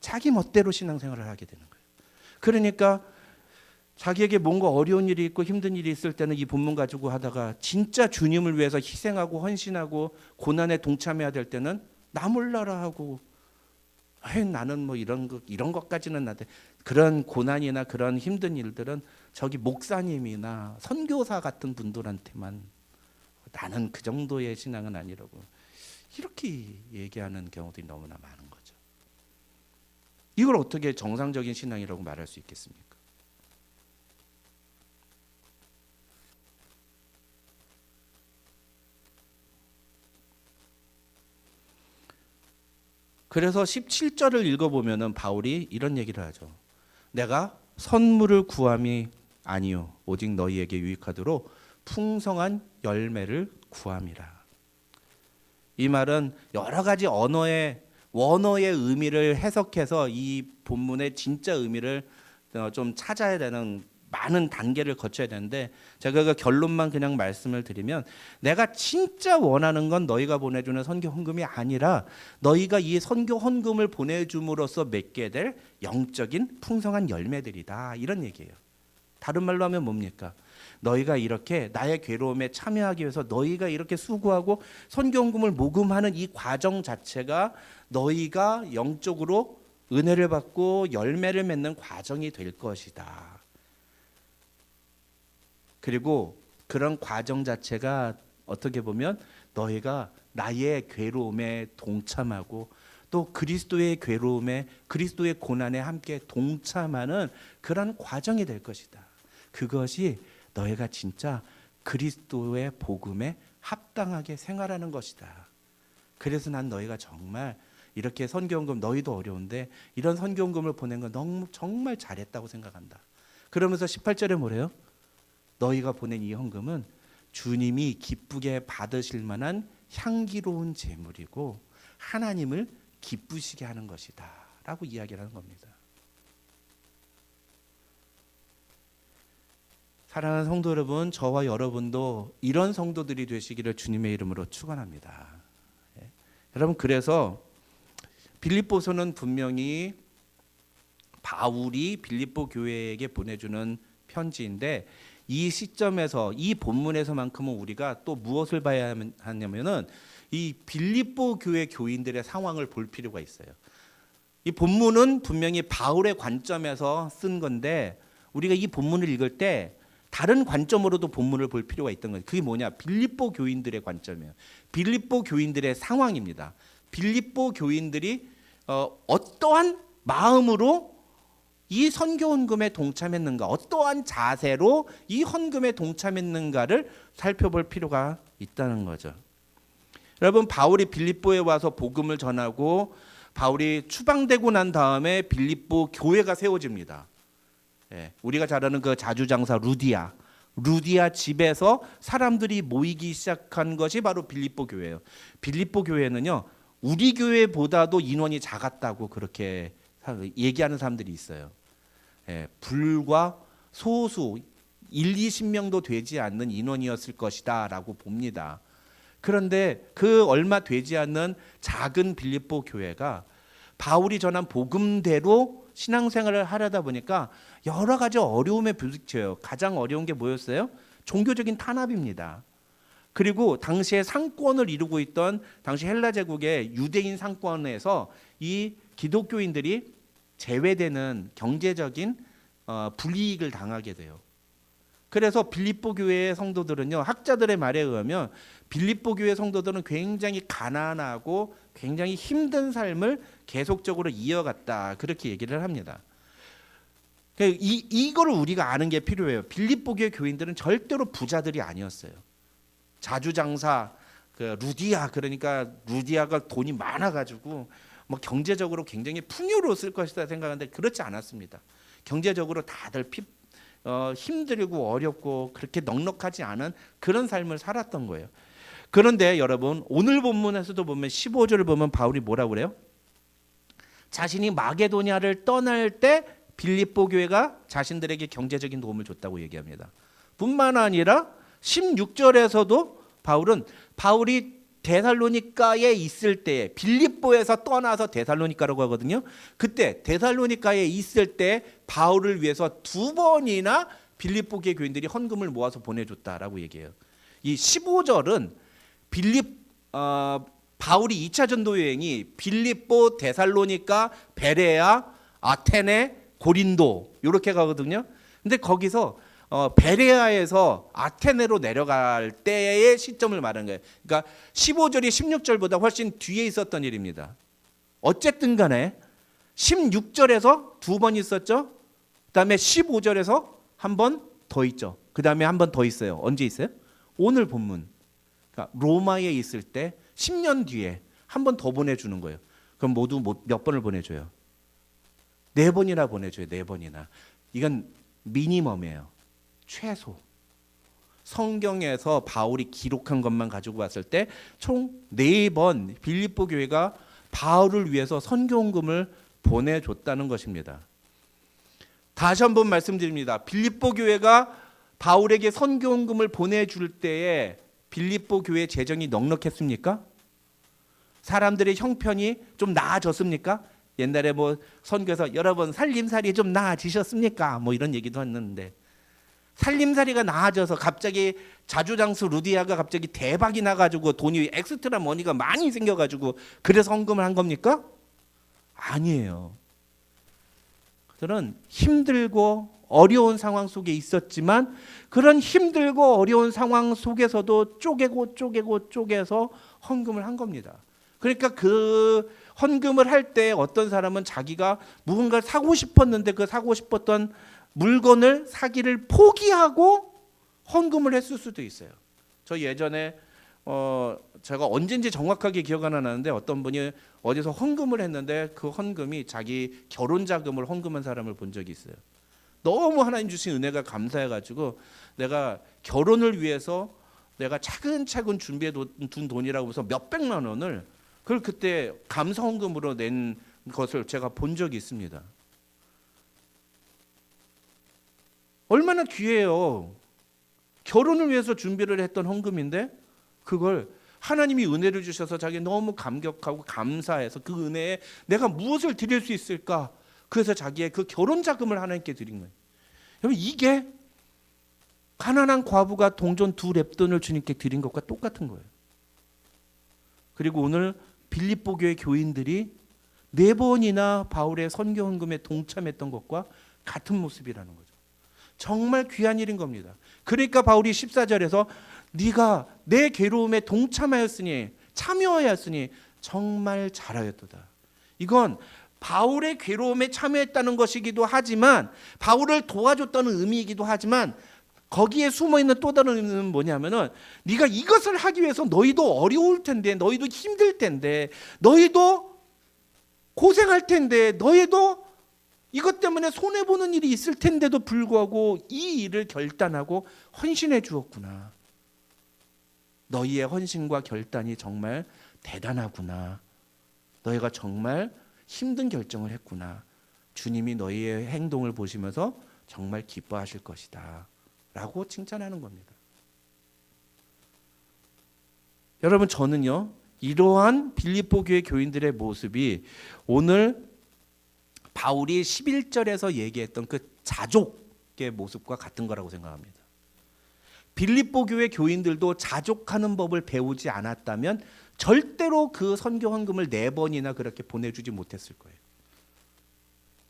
자기 멋대로 신앙생활을 하게 되는 거예요. 그러니까 자기에게 뭔가 어려운 일이 있고 힘든 일이 있을 때는 이 본문 가지고 하다가 진짜 주님을 위해서 희생하고 헌신하고 고난에 동참해야 될 때는 나 몰라라 하고 나는 뭐 이런 것까지는 나한테 그런 고난이나 그런 힘든 일들은 저기 목사님이나 선교사 같은 분들한테만 나는 그 정도의 신앙은 아니라고 이렇게 얘기하는 경우들이 너무나 많은 거죠. 이걸 어떻게 정상적인 신앙이라고 말할 수 있겠습니까? 그래서 17절을 읽어보면은 바울이 이런 얘기를 하죠. 내가 선물을 구함이 아니요 오직 너희에게 유익하도록 풍성한 열매를 구함이라. 이 말은 여러 가지 원어의 의미를 해석해서 이 본문의 진짜 의미를 좀 찾아야 되는 많은 단계를 거쳐야 되는데 제가 그 결론만 그냥 말씀을 드리면 내가 진짜 원하는 건 너희가 보내주는 선교 헌금이 아니라 너희가 이 선교 헌금을 보내줌으로써 맺게 될 영적인 풍성한 열매들이다 이런 얘기예요. 다른 말로 하면 뭡니까? 너희가 이렇게 나의 괴로움에 참여하기 위해서 너희가 이렇게 수고하고 선교 헌금을 모금하는 이 과정 자체가 너희가 영적으로 은혜를 받고 열매를 맺는 과정이 될 것이다. 그리고 그런 과정 자체가 어떻게 보면 너희가 나의 괴로움에 동참하고 또 그리스도의 괴로움에 그리스도의 고난에 함께 동참하는 그런 과정이 될 것이다. 그것이 너희가 진짜 그리스도의 복음에 합당하게 생활하는 것이다. 그래서 난 너희가 정말 이렇게 선교헌금 너희도 어려운데 이런 선교헌금을 보낸 건 너무 정말 잘했다고 생각한다. 그러면서 18절에 뭐래요? 너희가 보낸 이 헌금은 주님이 기쁘게 받으실 만한 향기로운 제물이고 하나님을 기쁘시게 하는 것이다 라고 이야기를 하는 겁니다. 사랑하는 성도 여러분, 저와 여러분도 이런 성도들이 되시기를 주님의 이름으로 축원합니다. 여러분, 그래서 빌립보서는 분명히 바울이 빌립보 교회에게 보내주는 편지인데 이 시점에서 이 본문에서만큼은 우리가 또 무엇을 봐야 하냐면은 이 빌립보 교회 교인들의 상황을 볼 필요가 있어요. 이 본문은 분명히 바울의 관점에서 쓴 건데 우리가 이 본문을 읽을 때 다른 관점으로도 본문을 볼 필요가 있던 거예요. 그게 뭐냐? 빌립보 교인들의 관점이에요. 빌립보 교인들의 상황입니다. 빌립보 교인들이 어떠한 마음으로 이 선교 헌금에 동참했는가, 어떠한 자세로 이 헌금에 동참했는가를 살펴볼 필요가 있다는 거죠. 여러분, 바울이 빌립보에 와서 복음을 전하고 바울이 추방되고 난 다음에 빌립보 교회가 세워집니다. 우리가 잘 아는 그 자주장사 루디아 집에서 사람들이 모이기 시작한 것이 바로 빌립보 교회예요. 빌립보 교회는요, 우리 교회보다도 인원이 작았다고 그렇게 얘기하는 사람들이 있어요. 불과 소수 1-20명도 되지 않는 인원이었을 것이다 라고 봅니다. 그런데 그 얼마 되지 않는 작은 빌립보 교회가 바울이 전한 복음대로 신앙생활을 하려다 보니까 여러 가지 어려움에 부딪혀요. 가장 어려운 게 뭐였어요? 종교적인 탄압입니다. 그리고 당시에 상권을 이루고 있던 당시 헬라 제국의 유대인 상권에서 이 기독교인들이 제외되는 경제적인 불이익을 당하게 돼요. 그래서 빌립보 교회의 성도들은요, 학자들의 말에 의하면 빌립보 교회 성도들은 굉장히 가난하고 굉장히 힘든 삶을 계속적으로 이어갔다, 그렇게 얘기를 합니다. 이거를 우리가 아는 게 필요해요. 빌립보 교회 교인들은 절대로 부자들이 아니었어요. 자주장사 루디아, 그러니까 루디아가 돈이 많아가지고 뭐 경제적으로 굉장히 풍요로웠을 것이다 생각하는데 그렇지 않았습니다. 경제적으로 다들 힘들고 어렵고 그렇게 넉넉하지 않은 그런 삶을 살았던 거예요. 그런데 여러분, 오늘 본문에서도 보면 15절을 보면 바울이 뭐라고 그래요? 자신이 마게도냐를 떠날 때 빌립보 교회가 자신들에게 경제적인 도움을 줬다고 얘기합니다. 뿐만 아니라 16절에서도 바울이 데살로니가에 있을 때, 빌립보에서 떠나서 데살로니가라고 하거든요. 그때 데살로니가에 있을 때 바울을 위해서 2번이나 빌립보 교회 교인들이 헌금을 모아서 보내줬다라고 얘기해요. 이 15절은 바울이 2차 전도 여행이 빌립보, 데살로니가, 베레아, 아테네, 고린도 이렇게 가거든요. 근데 거기서 베레아에서 아테네로 내려갈 때의 시점을 말하는 거예요. 그러니까 15절이 16절보다 훨씬 뒤에 있었던 일입니다. 어쨌든 간에 16절에서 2번 있었죠. 그다음에 15절에서 한 번 더 있죠. 그다음에 한 번 더 있어요. 언제 있어요? 오늘 본문. 그러니까 로마에 있을 때 10년 뒤에 한 번 더 보내주는 거예요. 그럼 모두 몇 번을 보내줘요? 4번이나 보내줘요. 4번이나. 이건 미니멈이에요. 최소. 성경에서 바울이 기록한 것만 가지고 봤을 때 총 4번 빌립보 교회가 바울을 위해서 선교헌금을 보내줬다는 것입니다. 다시 한번 말씀드립니다. 빌립보 교회가 바울에게 선교헌금을 보내줄 때에 빌립보 교회 재정이 넉넉했습니까? 사람들의 형편이 좀 나아졌습니까? 옛날에 뭐 선교에서 여러분 살림살이 좀 나아지셨습니까? 뭐 이런 얘기도 했는데, 살림살이가 나아져서 갑자기 자주장수 루디아가 갑자기 대박이 나가지고 돈이 엑스트라 머니가 많이 생겨가지고 그래서 헌금을 한 겁니까? 아니에요. 그들은 힘들고 어려운 상황 속에 있었지만 그런 힘들고 어려운 상황 속에서도 쪼개서 헌금을 한 겁니다. 그러니까 그 헌금을 할 때 어떤 사람은 자기가 무언가를 사고 싶었는데 그 사고 싶었던 물건을 사기를 포기하고 헌금을 했을 수도 있어요. 저 예전에 제가 언젠지 정확하게 기억 안 나는데 어떤 분이 어디서 헌금을 했는데 그 헌금이 자기 결혼 자금을 헌금한 사람을 본 적이 있어요. 너무 하나님 주신 은혜가 감사해가지고 내가 결혼을 위해서 내가 차근차근 준비해 둔 돈이라고 해서 몇백만 원을 그걸 그때 감사 헌금으로 낸 것을 제가 본 적이 있습니다. 얼마나 귀해요. 결혼을 위해서 준비를 했던 헌금인데 그걸 하나님이 은혜를 주셔서 자기 너무 감격하고 감사해서 그 은혜에 내가 무엇을 드릴 수 있을까? 그래서 자기의 그 결혼 자금을 하나님께 드린 거예요. 여러분, 이게 가난한 과부가 동전 2렙돈을 주님께 드린 것과 똑같은 거예요. 그리고 오늘 빌립보 교회 교인들이 4번이나 바울의 선교 헌금에 동참했던 것과 같은 모습이라는 거죠. 정말 귀한 일인 겁니다. 그러니까 바울이 14절에서 네가 내 괴로움에 동참하였으니 참여하였으니 정말 잘하였도다. 이건 바울의 괴로움에 참여했다는 것이기도 하지만 바울을 도와줬다는 의미이기도 하지만 거기에 숨어있는 또 다른 의미는 뭐냐면은 네가 이것을 하기 위해서 너희도 어려울 텐데 너희도 힘들 텐데 너희도 고생할 텐데 너희도 이것 때문에 손해보는 일이 있을 텐데도 불구하고 이 일을 결단하고 헌신해 주었구나. 너희의 헌신과 결단이 정말 대단하구나. 너희가 정말 힘든 결정을 했구나. 주님이 너희의 행동을 보시면서 정말 기뻐하실 것이다 라고 칭찬하는 겁니다. 여러분, 저는요 이러한 빌립보 교회 교인들의 모습이 오늘 바울이 11절에서 얘기했던 그 자족의 모습과 같은 거라고 생각합니다. 빌립보 교회 교인들도 자족하는 법을 배우지 않았다면 절대로 그 선교 헌금을 4번이나 그렇게 보내주지 못했을 거예요.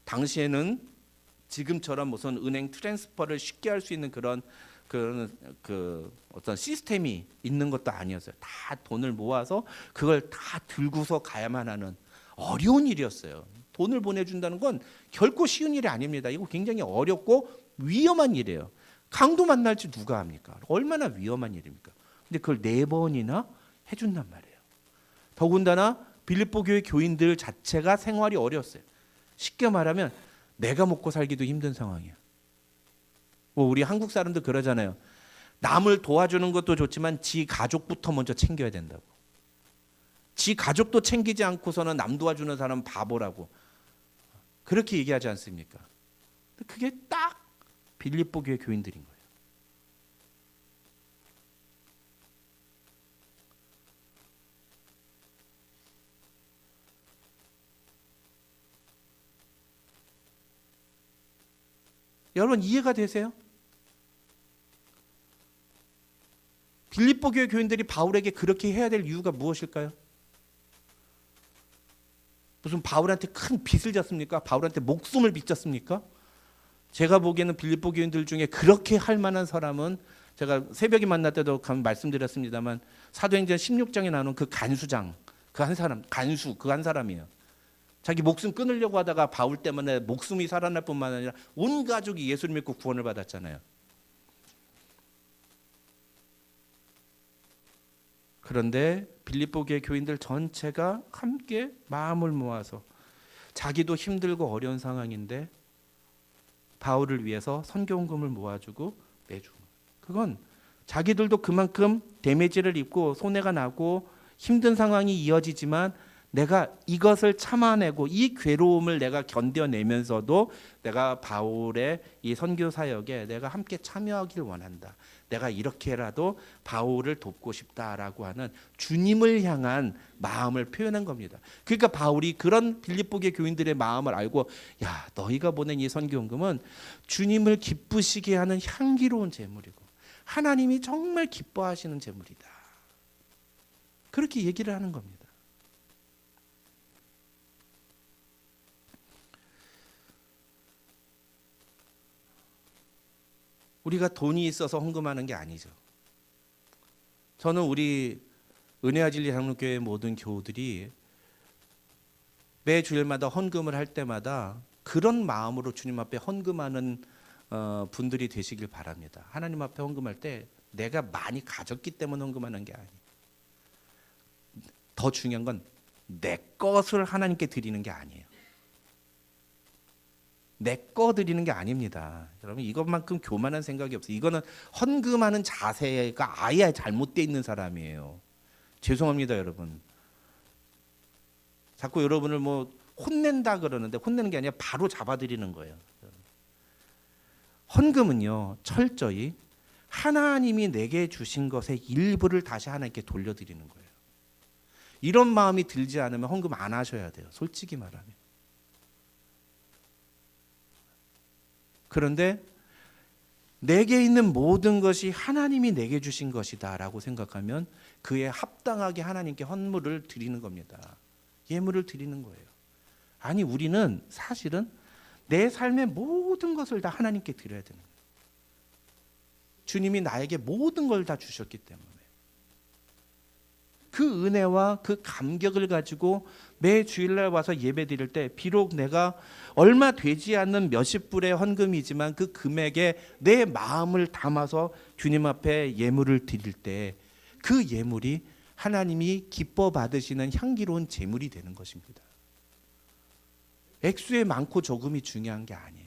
당시에는 지금처럼 무슨 은행 트랜스퍼를 쉽게 할 수 있는 그 어떤 시스템이 있는 것도 아니었어요. 다 돈을 모아서 그걸 다 들고서 가야만 하는 어려운 일이었어요. 돈을 보내준다는 건 결코 쉬운 일이 아닙니다. 이거 굉장히 어렵고 위험한 일이에요. 강도 만날지 누가 합니까? 얼마나 위험한 일입니까? 근데 그걸 4번이나 해준단 말이에요. 더군다나 빌립보 교회 교인들 자체가 생활이 어려웠어요. 쉽게 말하면 내가 먹고 살기도 힘든 상황이야. 뭐 우리 한국 사람들 그러잖아요. 남을 도와주는 것도 좋지만 지 가족부터 먼저 챙겨야 된다고. 지 가족도 챙기지 않고서는 남 도와주는 사람은 바보라고. 그렇게 얘기하지 않습니까? 그게 딱 빌립보 교회 교인들인 거예요. 여러분 이해가 되세요? 빌립보 교회 교인들이 바울에게 그렇게 해야 될 이유가 무엇일까요? 무슨 바울한테 큰 빚을 졌습니까? 바울한테 목숨을 빚졌습니까? 제가 보기에는 빌립보 교인들 중에 그렇게 할 만한 사람은 제가 새벽에 만날 때도 말씀드렸습니다만 사도행전 16장에 나오는 그 간수장 그 한 사람 간수 그 한 사람이에요. 자기 목숨 끊으려고 하다가 바울 때문에 목숨이 살아날 뿐만 아니라 온 가족이 예수를 믿고 구원을 받았잖아요. 그런데 빌립보 교회 교인들 전체가 함께 마음을 모아서 자기도 힘들고 어려운 상황인데 바울을 위해서 선교원금을 모아주고 매주 그건 자기들도 그만큼 데미지를 입고 손해가 나고 힘든 상황이 이어지지만 내가 이것을 참아내고 이 괴로움을 내가 견뎌내면서도 내가 바울의 이 선교 사역에 내가 함께 참여하길 원한다. 내가 이렇게라도 바울을 돕고 싶다라고 하는 주님을 향한 마음을 표현한 겁니다. 그러니까 바울이 그런 빌립보 교회 교인들의 마음을 알고 야 너희가 보낸 이 선교원금은 주님을 기쁘시게 하는 향기로운 제물이고 하나님이 정말 기뻐하시는 제물이다. 그렇게 얘기를 하는 겁니다. 우리가 돈이 있어서 헌금하는 게 아니죠. 저는 우리 은혜와 진리 장로교회 모든 교우들이 매 주일마다 헌금을 할 때마다 그런 마음으로 주님 앞에 헌금하는 분들이 되시길 바랍니다. 하나님 앞에 헌금할 때 내가 많이 가졌기 때문에 헌금하는 게 아니에요. 더 중요한 건 내 것을 하나님께 드리는 게 아니에요. 내 거 드리는 게 아닙니다. 여러분 이것만큼 교만한 생각이 없어요. 이거는 헌금하는 자세가 아예 잘못되어 있는 사람이에요. 죄송합니다, 여러분. 자꾸 여러분을 뭐 혼낸다 그러는데 혼내는 게 아니라 바로 잡아드리는 거예요. 헌금은요 철저히 하나님이 내게 주신 것의 일부를 다시 하나님께 돌려드리는 거예요. 이런 마음이 들지 않으면 헌금 안 하셔야 돼요. 솔직히 말하면. 그런데 내게 있는 모든 것이 하나님이 내게 주신 것이다라고 생각하면 그에 합당하게 하나님께 헌물을 드리는 겁니다. 예물을 드리는 거예요. 아니 우리는 사실은 내 삶의 모든 것을 다 하나님께 드려야 되는 거예요. 주님이 나에게 모든 걸 다 주셨기 때문에 그 은혜와 그 감격을 가지고 매 주일날 와서 예배 드릴 때 비록 내가 얼마 되지 않는 몇십 불의 헌금이지만 그 금액에 내 마음을 담아서 주님 앞에 예물을 드릴 때 그 예물이 하나님이 기뻐 받으시는 향기로운 제물이 되는 것입니다. 액수의 많고 적음이 중요한 게 아니에요.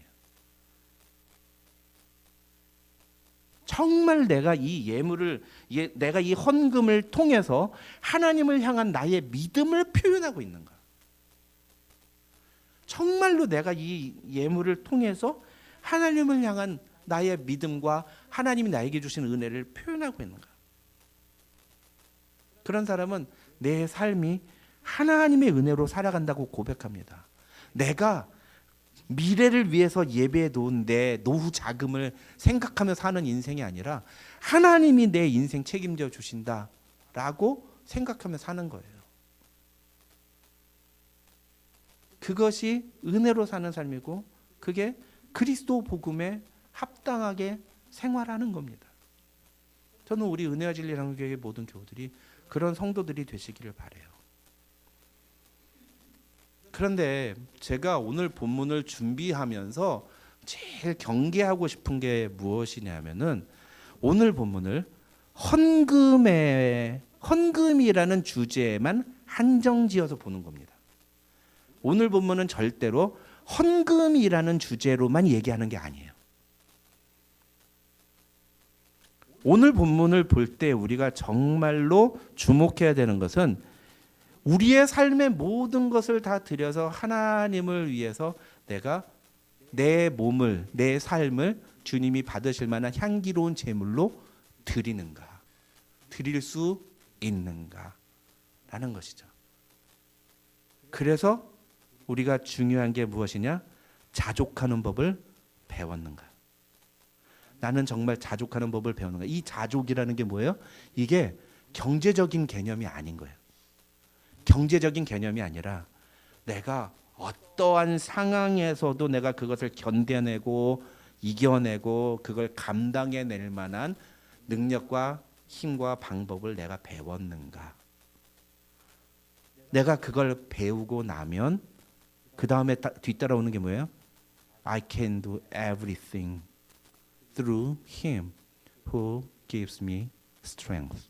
정말 내가 이 예물을 내가 이 헌금을 통해서 하나님을 향한 나의 믿음을 표현하고 있는가? 정말로 내가 이 예물을 통해서 하나님을 향한 나의 믿음과 하나님이 나에게 주신 은혜를 표현하고 있는가? 그런 사람은 내 삶이 하나님의 은혜로 살아간다고 고백합니다. 내가 미래를 위해서 예배해 놓은 내 노후 자금을 생각하며 사는 인생이 아니라 하나님이 내 인생 책임져 주신다라고 생각하며 사는 거예요. 그것이 은혜로 사는 삶이고 그게 그리스도 복음에 합당하게 생활하는 겁니다. 저는 우리 은혜와 진리 장로교회 모든 교우들이 그런 성도들이 되시기를 바라요. 그런데 제가 오늘 본문을 준비하면서 제일 경계하고 싶은 게 무엇이냐면은 오늘 본문을 헌금이라는 주제에만 한정지어서 보는 겁니다. 오늘 본문은 절대로 헌금이라는 주제로만 얘기하는 게 아니에요. 오늘 본문을 볼 때 우리가 정말로 주목해야 되는 것은 우리의 삶의 모든 것을 다 들여서 하나님을 위해서 내가 내 몸을, 내 삶을 주님이 받으실 만한 향기로운 제물로 드리는가, 드릴 수 있는가 라는 것이죠. 그래서 우리가 중요한 게 무엇이냐? 자족하는 법을 배웠는가. 나는 정말 자족하는 법을 배우는가. 이 자족이라는 게 뭐예요? 이게 경제적인 개념이 아닌 거예요. 경제적인 개념이 아니라 내가 어떠한 상황에서도 내가 그것을 견뎌내고 이겨내고 그걸 감당해낼 만한 능력과 힘과 방법을 내가 배웠는가. 내가 그걸 배우고 나면 그 다음에 뒤따라오는 게 뭐예요? I can do everything through Him who gives me strength.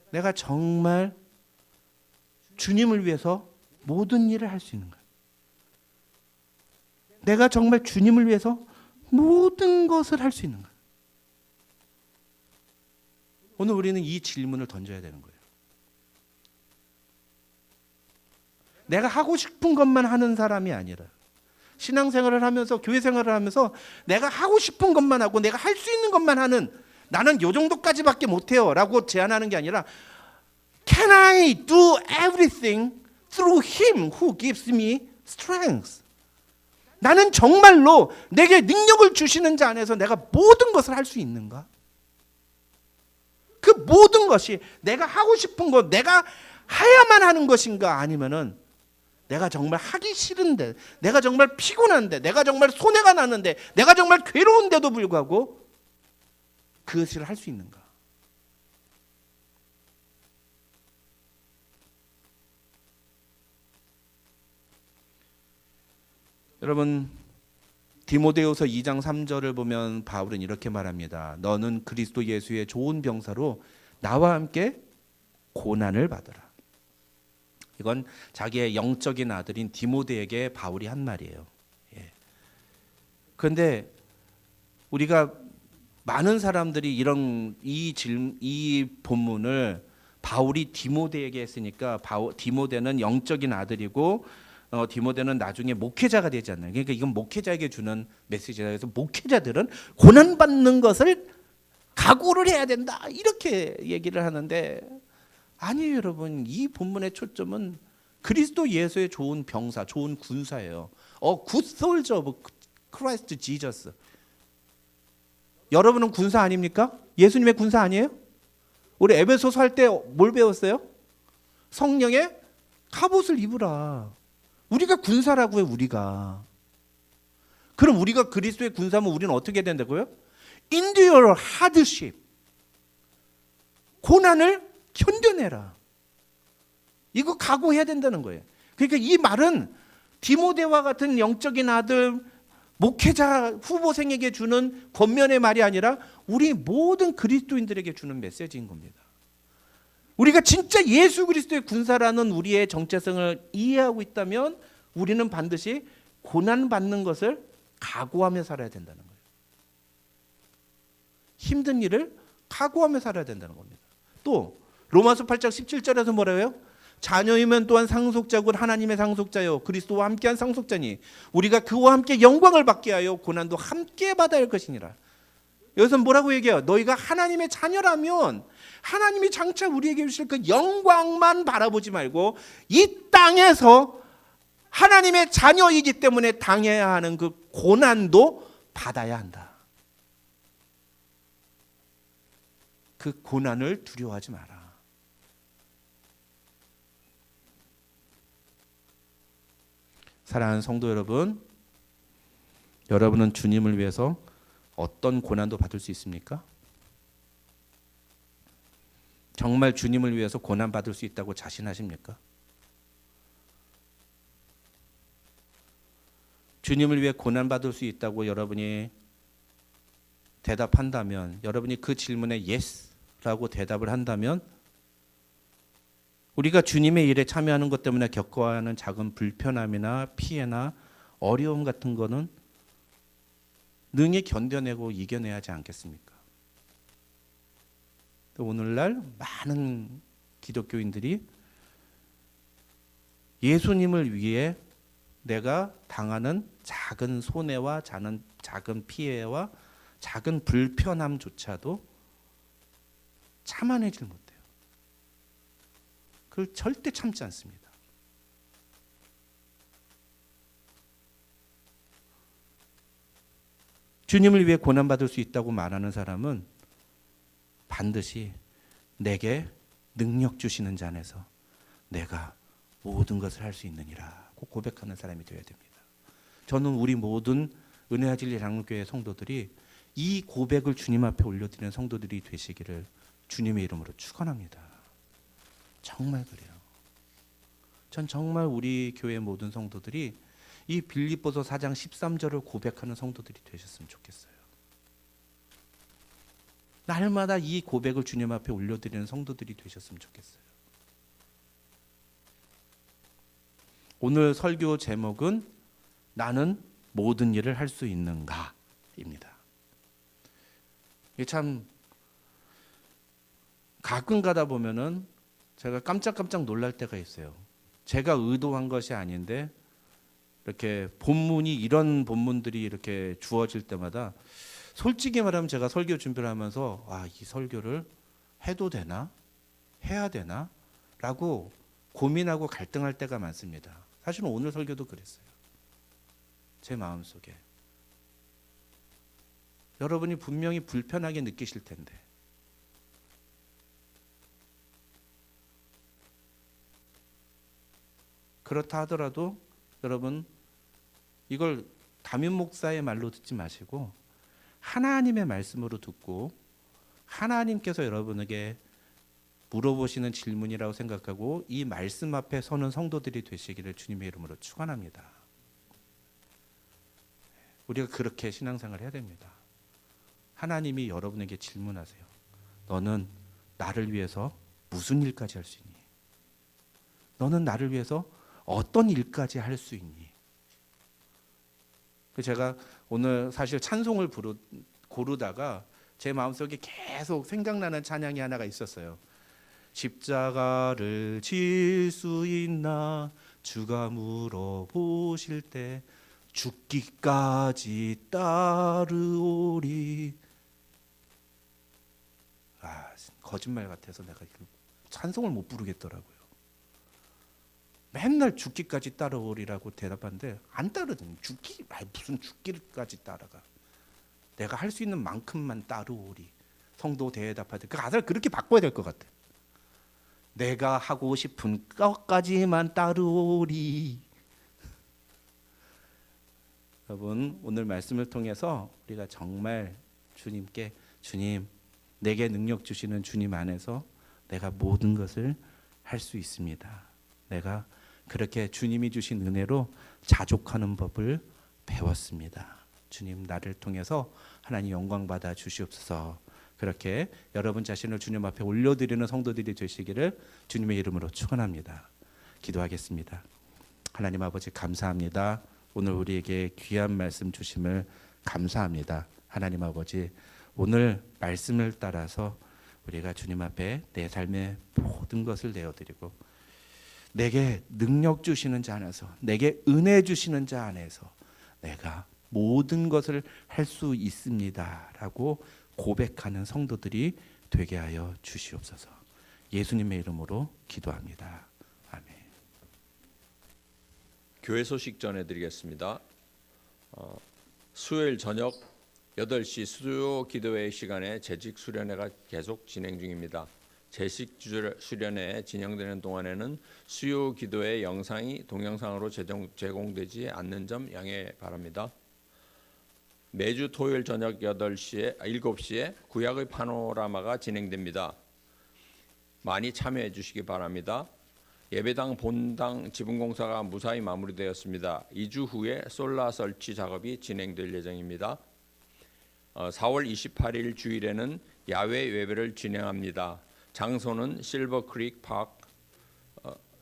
내가 정말 주님을 위해서 모든 일을 할 수 있는 거예요. 내가 정말 주님을 위해서 모든 것을 할 수 있는 거예요. 오늘 우리는 이 질문을 던져야 되는 거예요. 내가 하고 싶은 것만 하는 사람이 아니라 신앙생활을 하면서 교회 생활을 하면서 내가 하고 싶은 것만 하고 내가 할 수 있는 것만 하는, 나는 요 정도까지밖에 못해요 라고 제안하는 게 아니라 Can I do everything through Him who gives me strength? 나는 정말로 내게 능력을 주시는 자 안에서 내가 모든 것을 할 수 있는가? 그 모든 것이 내가 하고 싶은 것, 내가 해야만 하는 것인가? 아니면은 내가 정말 하기 싫은데, 내가 정말 피곤한데, 내가 정말 손해가 나는데, 내가 정말 괴로운데도 불구하고 그것을 할 수 있는가? 여러분, 디모데후서 2장 3절을 보면 바울은 이렇게 말합니다. 너는 그리스도 예수의 좋은 병사로 나와 함께 고난을 받으라. 이건 자기의 영적인 아들인 디모데에게 바울이 한 말이에요. 예. 그런데 우리가 많은 사람들이 이 본문을 바울이 디모데에게 했으니까 디모데는 영적인 아들이고 디모데는 나중에 목회자가 되지 않나요? 그러니까 이건 목회자에게 주는 메시지다. 그래서 목회자들은 고난받는 것을 각오를 해야 된다 이렇게 얘기를 하는데, 아니에요 여러분. 이 본문의 초점은 그리스도 예수의 좋은 병사, 좋은 군사예요. Good soldier of Christ Jesus. 여러분은 군사 아닙니까? 예수님의 군사 아니에요? 우리 에베소서 할 때 뭘 배웠어요? 성령의 갑옷을 입으라. 우리가 군사라고요. 우리가. 그럼 우리가 그리스도의 군사면 우리는 어떻게 된다고요? Endure hardship. 고난을 견뎌내라. 이거 각오해야 된다는 거예요. 그러니까 이 말은 디모데와 같은 영적인 아들, 목회자 후보생에게 주는 권면의 말이 아니라 우리 모든 그리스도인들에게 주는 메시지인 겁니다. 우리가 진짜 예수 그리스도의 군사라는 우리의 정체성을 이해하고 있다면 우리는 반드시 고난받는 것을 각오하며 살아야 된다는 거예요. 힘든 일을 각오하며 살아야 된다는 겁니다. 또 로마서 8장 17절에서 뭐라고 해요? 자녀이면 또한 상속자고 하나님의 상속자요 그리스도와 함께한 상속자니 우리가 그와 함께 영광을 받게 하여 고난도 함께 받아야 할 것이니라. 여기서 뭐라고 얘기해요? 너희가 하나님의 자녀라면 하나님이 장차 우리에게 주실 그 영광만 바라보지 말고 이 땅에서 하나님의 자녀이기 때문에 당해야 하는 그 고난도 받아야 한다. 그 고난을 두려워하지 마라. 사랑하는 성도 여러분, 여러분은 주님을 위해서 어떤 고난도 받을 수 있습니까? 정말 주님을 위해서 고난 받을 수 있다고 자신하십니까? 주님을 위해 고난 받을 수 있다고 여러분이 대답한다면, 여러분이 그 질문에 yes라고 대답을 한다면, 우리가 주님의 일에 참여하는 것 때문에 겪어야 하는 작은 불편함이나 피해나 어려움 같은 거는 능히 견뎌내고 이겨내야 하지 않겠습니까? 오늘날 많은 기독교인들이 예수님을 위해 내가 당하는 작은 손해와 작은 피해와 작은 불편함조차도 참아내질 못해요. 그걸 절대 참지 않습니다. 주님을 위해 고난받을 수 있다고 말하는 사람은 반드시 내게 능력 주시는 자 안에서 내가 모든 것을 할 수 있느니라 고 고백하는 사람이 되어야 됩니다. 저는 우리 모든 은혜와 진리 장로교회 성도들이 이 고백을 주님 앞에 올려드리는 성도들이 되시기를 주님의 이름으로 축원합니다. 정말 그래요. 전 정말 우리 교회 모든 성도들이 이 빌립보서 4장 13절을 고백하는 성도들이 되셨으면 좋겠어요. 날마다 이 고백을 주님 앞에 올려드리는 성도들이 되셨으면 좋겠어요. 오늘 설교 제목은 나는 모든 일을 할 수 있는가입니다. 이게 참 가끔 가다 보면은 제가 깜짝깜짝 놀랄 때가 있어요. 제가 의도한 것이 아닌데 이렇게 본문이 이런 본문들이 이렇게 주어질 때마다 솔직히 말하면 제가 설교 준비를 하면서 이 설교를 해도 되나? 해야 되나? 라고 고민하고 갈등할 때가 많습니다. 사실은 오늘 설교도 그랬어요. 제 마음속에. 여러분이 분명히 불편하게 느끼실 텐데 그렇다 하더라도 여러분 이걸 담임 목사의 말로 듣지 마시고 하나님의 말씀으로 듣고 하나님께서 여러분에게 물어보시는 질문이라고 생각하고 이 말씀 앞에 서는 성도들이 되시기를 주님의 이름으로 축원합니다. 우리가 그렇게 신앙생활을 해야 됩니다. 하나님이 여러분에게 질문하세요. 너는 나를 위해서 무슨 일까지 할 수 있니? 너는 나를 위해서 어떤 일까지 할 수 있니? 제가 오늘 사실 찬송을 고르다가 제 마음속에 계속 생각나는 찬양이 하나가 있었어요. 십자가를 질 수 있나 주가 물어보실 때 죽기까지 따르오리. 거짓말 같아서 내가 찬송을 못 부르겠더라고요. 맨날 죽기까지 따르오리라고 대답하는데 안 따르더니 무슨 죽기까지 따라가. 내가 할 수 있는 만큼만 따르오리. 성도 대답할 때 그 가사를 그렇게 바꿔야 될 것 같아. 내가 하고 싶은 것까지만 따르오리. 여러분 오늘 말씀을 통해서 우리가 정말 주님께 주님 내게 능력 주시는 주님 안에서 내가 모든 것을 할 수 있습니다. 내가 그렇게 주님이 주신 은혜로 자족하는 법을 배웠습니다. 주님 나를 통해서 하나님 영광 받아 주시옵소서. 그렇게 여러분 자신을 주님 앞에 올려드리는 성도들이 되시기를 주님의 이름으로 축원합니다. 기도하겠습니다. 하나님 아버지 감사합니다. 오늘 우리에게 귀한 말씀 주심을 감사합니다. 하나님 아버지 오늘 말씀을 따라서 우리가 주님 앞에 내 삶의 모든 것을 내어드리고 내게 능력 주시는 자 안에서 내게 은혜 주시는 자 안에서 내가 모든 것을 할 수 있습니다라고 고백하는 성도들이 되게 하여 주시옵소서. 예수님의 이름으로 기도합니다. 아멘. 교회 소식 전해드리겠습니다. 수요일 저녁 8시 수요 기도회 시간에 재직 수련회가 계속 진행 중입니다. 제식 수련회 진행되는 동안에는 수요 기도의 영상이 동영상으로 제공되지 않는 점 양해 바랍니다. 매주 토요일 저녁 7시에 구약의 파노라마가 진행됩니다. 많이 참여해 주시기 바랍니다. 예배당 본당 지붕공사가 무사히 마무리되었습니다. 2주 후에 솔라 설치 작업이 진행될 예정입니다. 4월 28일 주일에는 야외 예배를 진행합니다. 장소는 실버크릭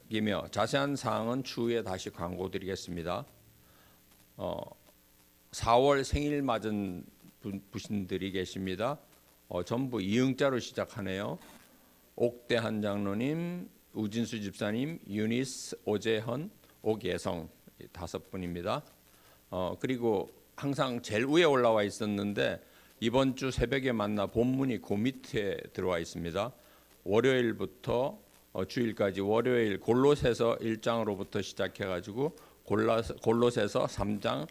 파크이며 자세한 사항은 추후에 다시 광고드리겠습니다. 4월 생일 맞은 분들이 계십니다. 전부 이응자로 시작하네요. 옥대한 장로님, 우진수 집사님, 유니스, 오재헌, 옥예성 5분입니다. 그리고 항상 제일 위에 올라와 있었는데 이번 주 새벽에 만나 본문이 그 밑에 들어와 있습니다. 월요일부터 주일까지 월요일 골로새서 1장으로부터 시작해가지고 골로새서 3장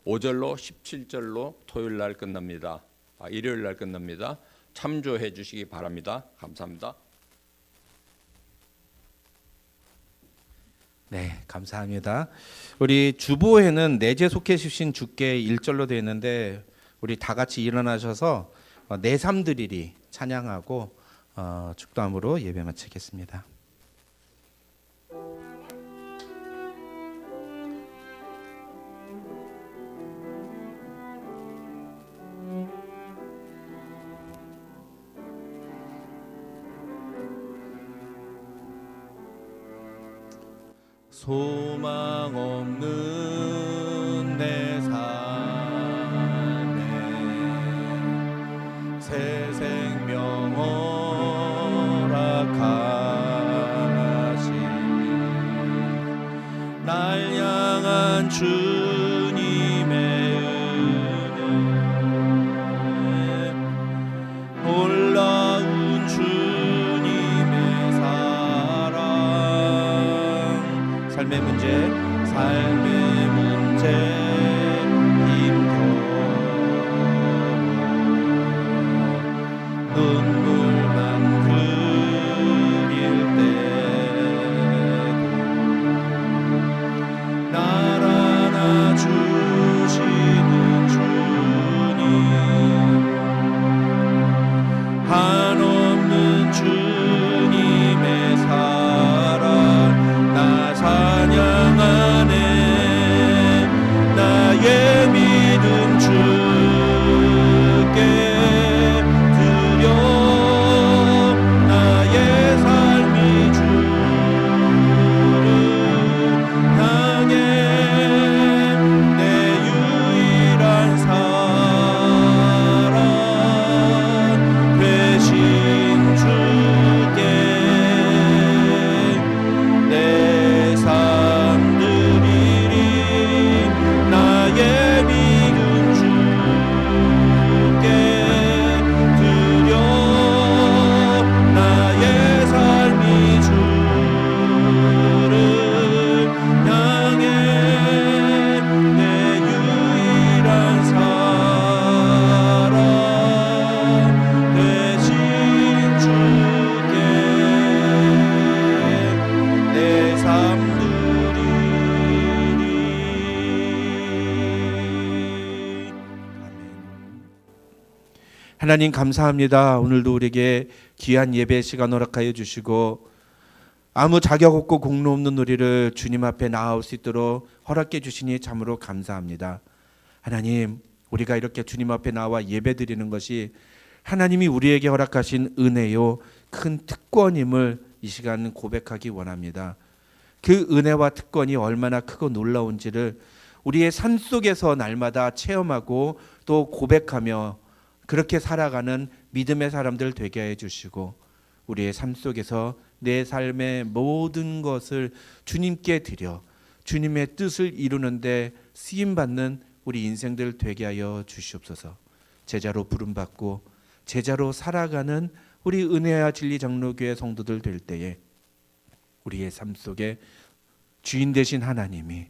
5절로 17절로 토요일 날 끝납니다. 일요일 날 끝납니다. 참조해 주시기 바랍니다. 감사합니다. 네, 감사합니다. 우리 주보에는 내재 속해 주신 주께 1절로 되어 있는데 우리 다 같이 일어나셔서 내 삶들이리 찬양하고 축도함으로 예배 마치겠습니다. 소망 없는 내 삶에 새 생명 허락하신 날 향한 주님의 은혜 놀라운 주님의 사랑 삶의 문제 힘겨워 눈물만 흘릴 때도 날 안아주시는 주님 한없는 주님의 사랑 나 찬양하네 나의 믿음 주께 드려 나의 삶이 주를 향해 내 유일한 사랑 되신 주께 내 삶들이리 나의 믿음 주께 드려 나의 삶이 주를 향해 내 유일한 사랑 되신 주께 내 삶들이니 아멘. 하나님 감사합니다. 오늘도 우리에게 귀한 예배 시간 허락하여 주시고 아무 자격 없고 공로 없는 우리를 주님 앞에 나아올 수 있도록 허락해 주시니 참으로 감사합니다. 하나님, 우리가 이렇게 주님 앞에 나와 예배 드리는 것이 하나님이 우리에게 허락하신 은혜요 큰 특권임을 이 시간 고백하기 원합니다. 그 은혜와 특권이 얼마나 크고 놀라운지를 우리의 삶 속에서 날마다 체험하고 또 고백하며 그렇게 살아가는 믿음의 사람들 되게 해주시고 우리의 삶 속에서 내 삶의 모든 것을 주님께 드려 주님의 뜻을 이루는데 쓰임받는 우리 인생들 되게 하여 주시옵소서. 제자로 부름받고 제자로 살아가는 우리 은혜와 진리 장로교회 성도들 될 때에 우리의 삶 속에 주인 되신 하나님이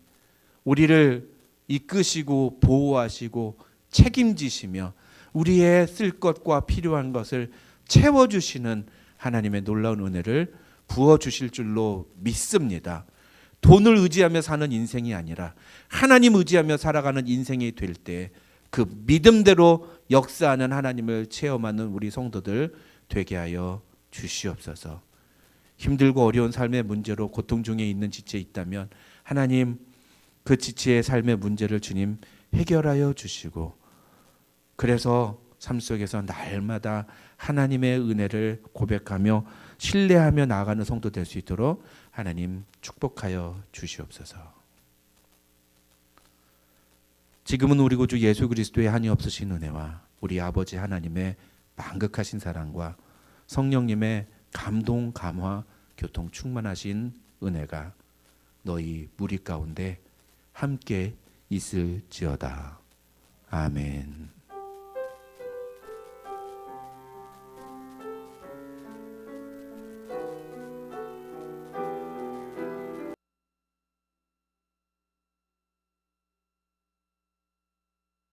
우리를 이끄시고 보호하시고 책임지시며 우리의 쓸 것과 필요한 것을 채워주시는 하나님의 놀라운 은혜를 부어주실 줄로 믿습니다. 돈을 의지하며 사는 인생이 아니라 하나님 의지하며 살아가는 인생이 될 때 그 믿음대로 역사하는 하나님을 체험하는 우리 성도들 되게 하여 주시옵소서. 힘들고 어려운 삶의 문제로 고통 중에 있는 지체에 있다면 하나님 그 지체의 삶의 문제를 주님 해결하여 주시고, 그래서 삶 속에서 날마다 하나님의 은혜를 고백하며 신뢰하며 나아가는 성도 될 수 있도록 하나님 축복하여 주시옵소서. 지금은 우리 구주 예수 그리스도의 한이 없으신 은혜와 우리 아버지 하나님의 만극하신 사랑과 성령님의 감동, 감화, 교통 충만하신 은혜가 너희 무리 가운데 함께 있을지어다. 아멘.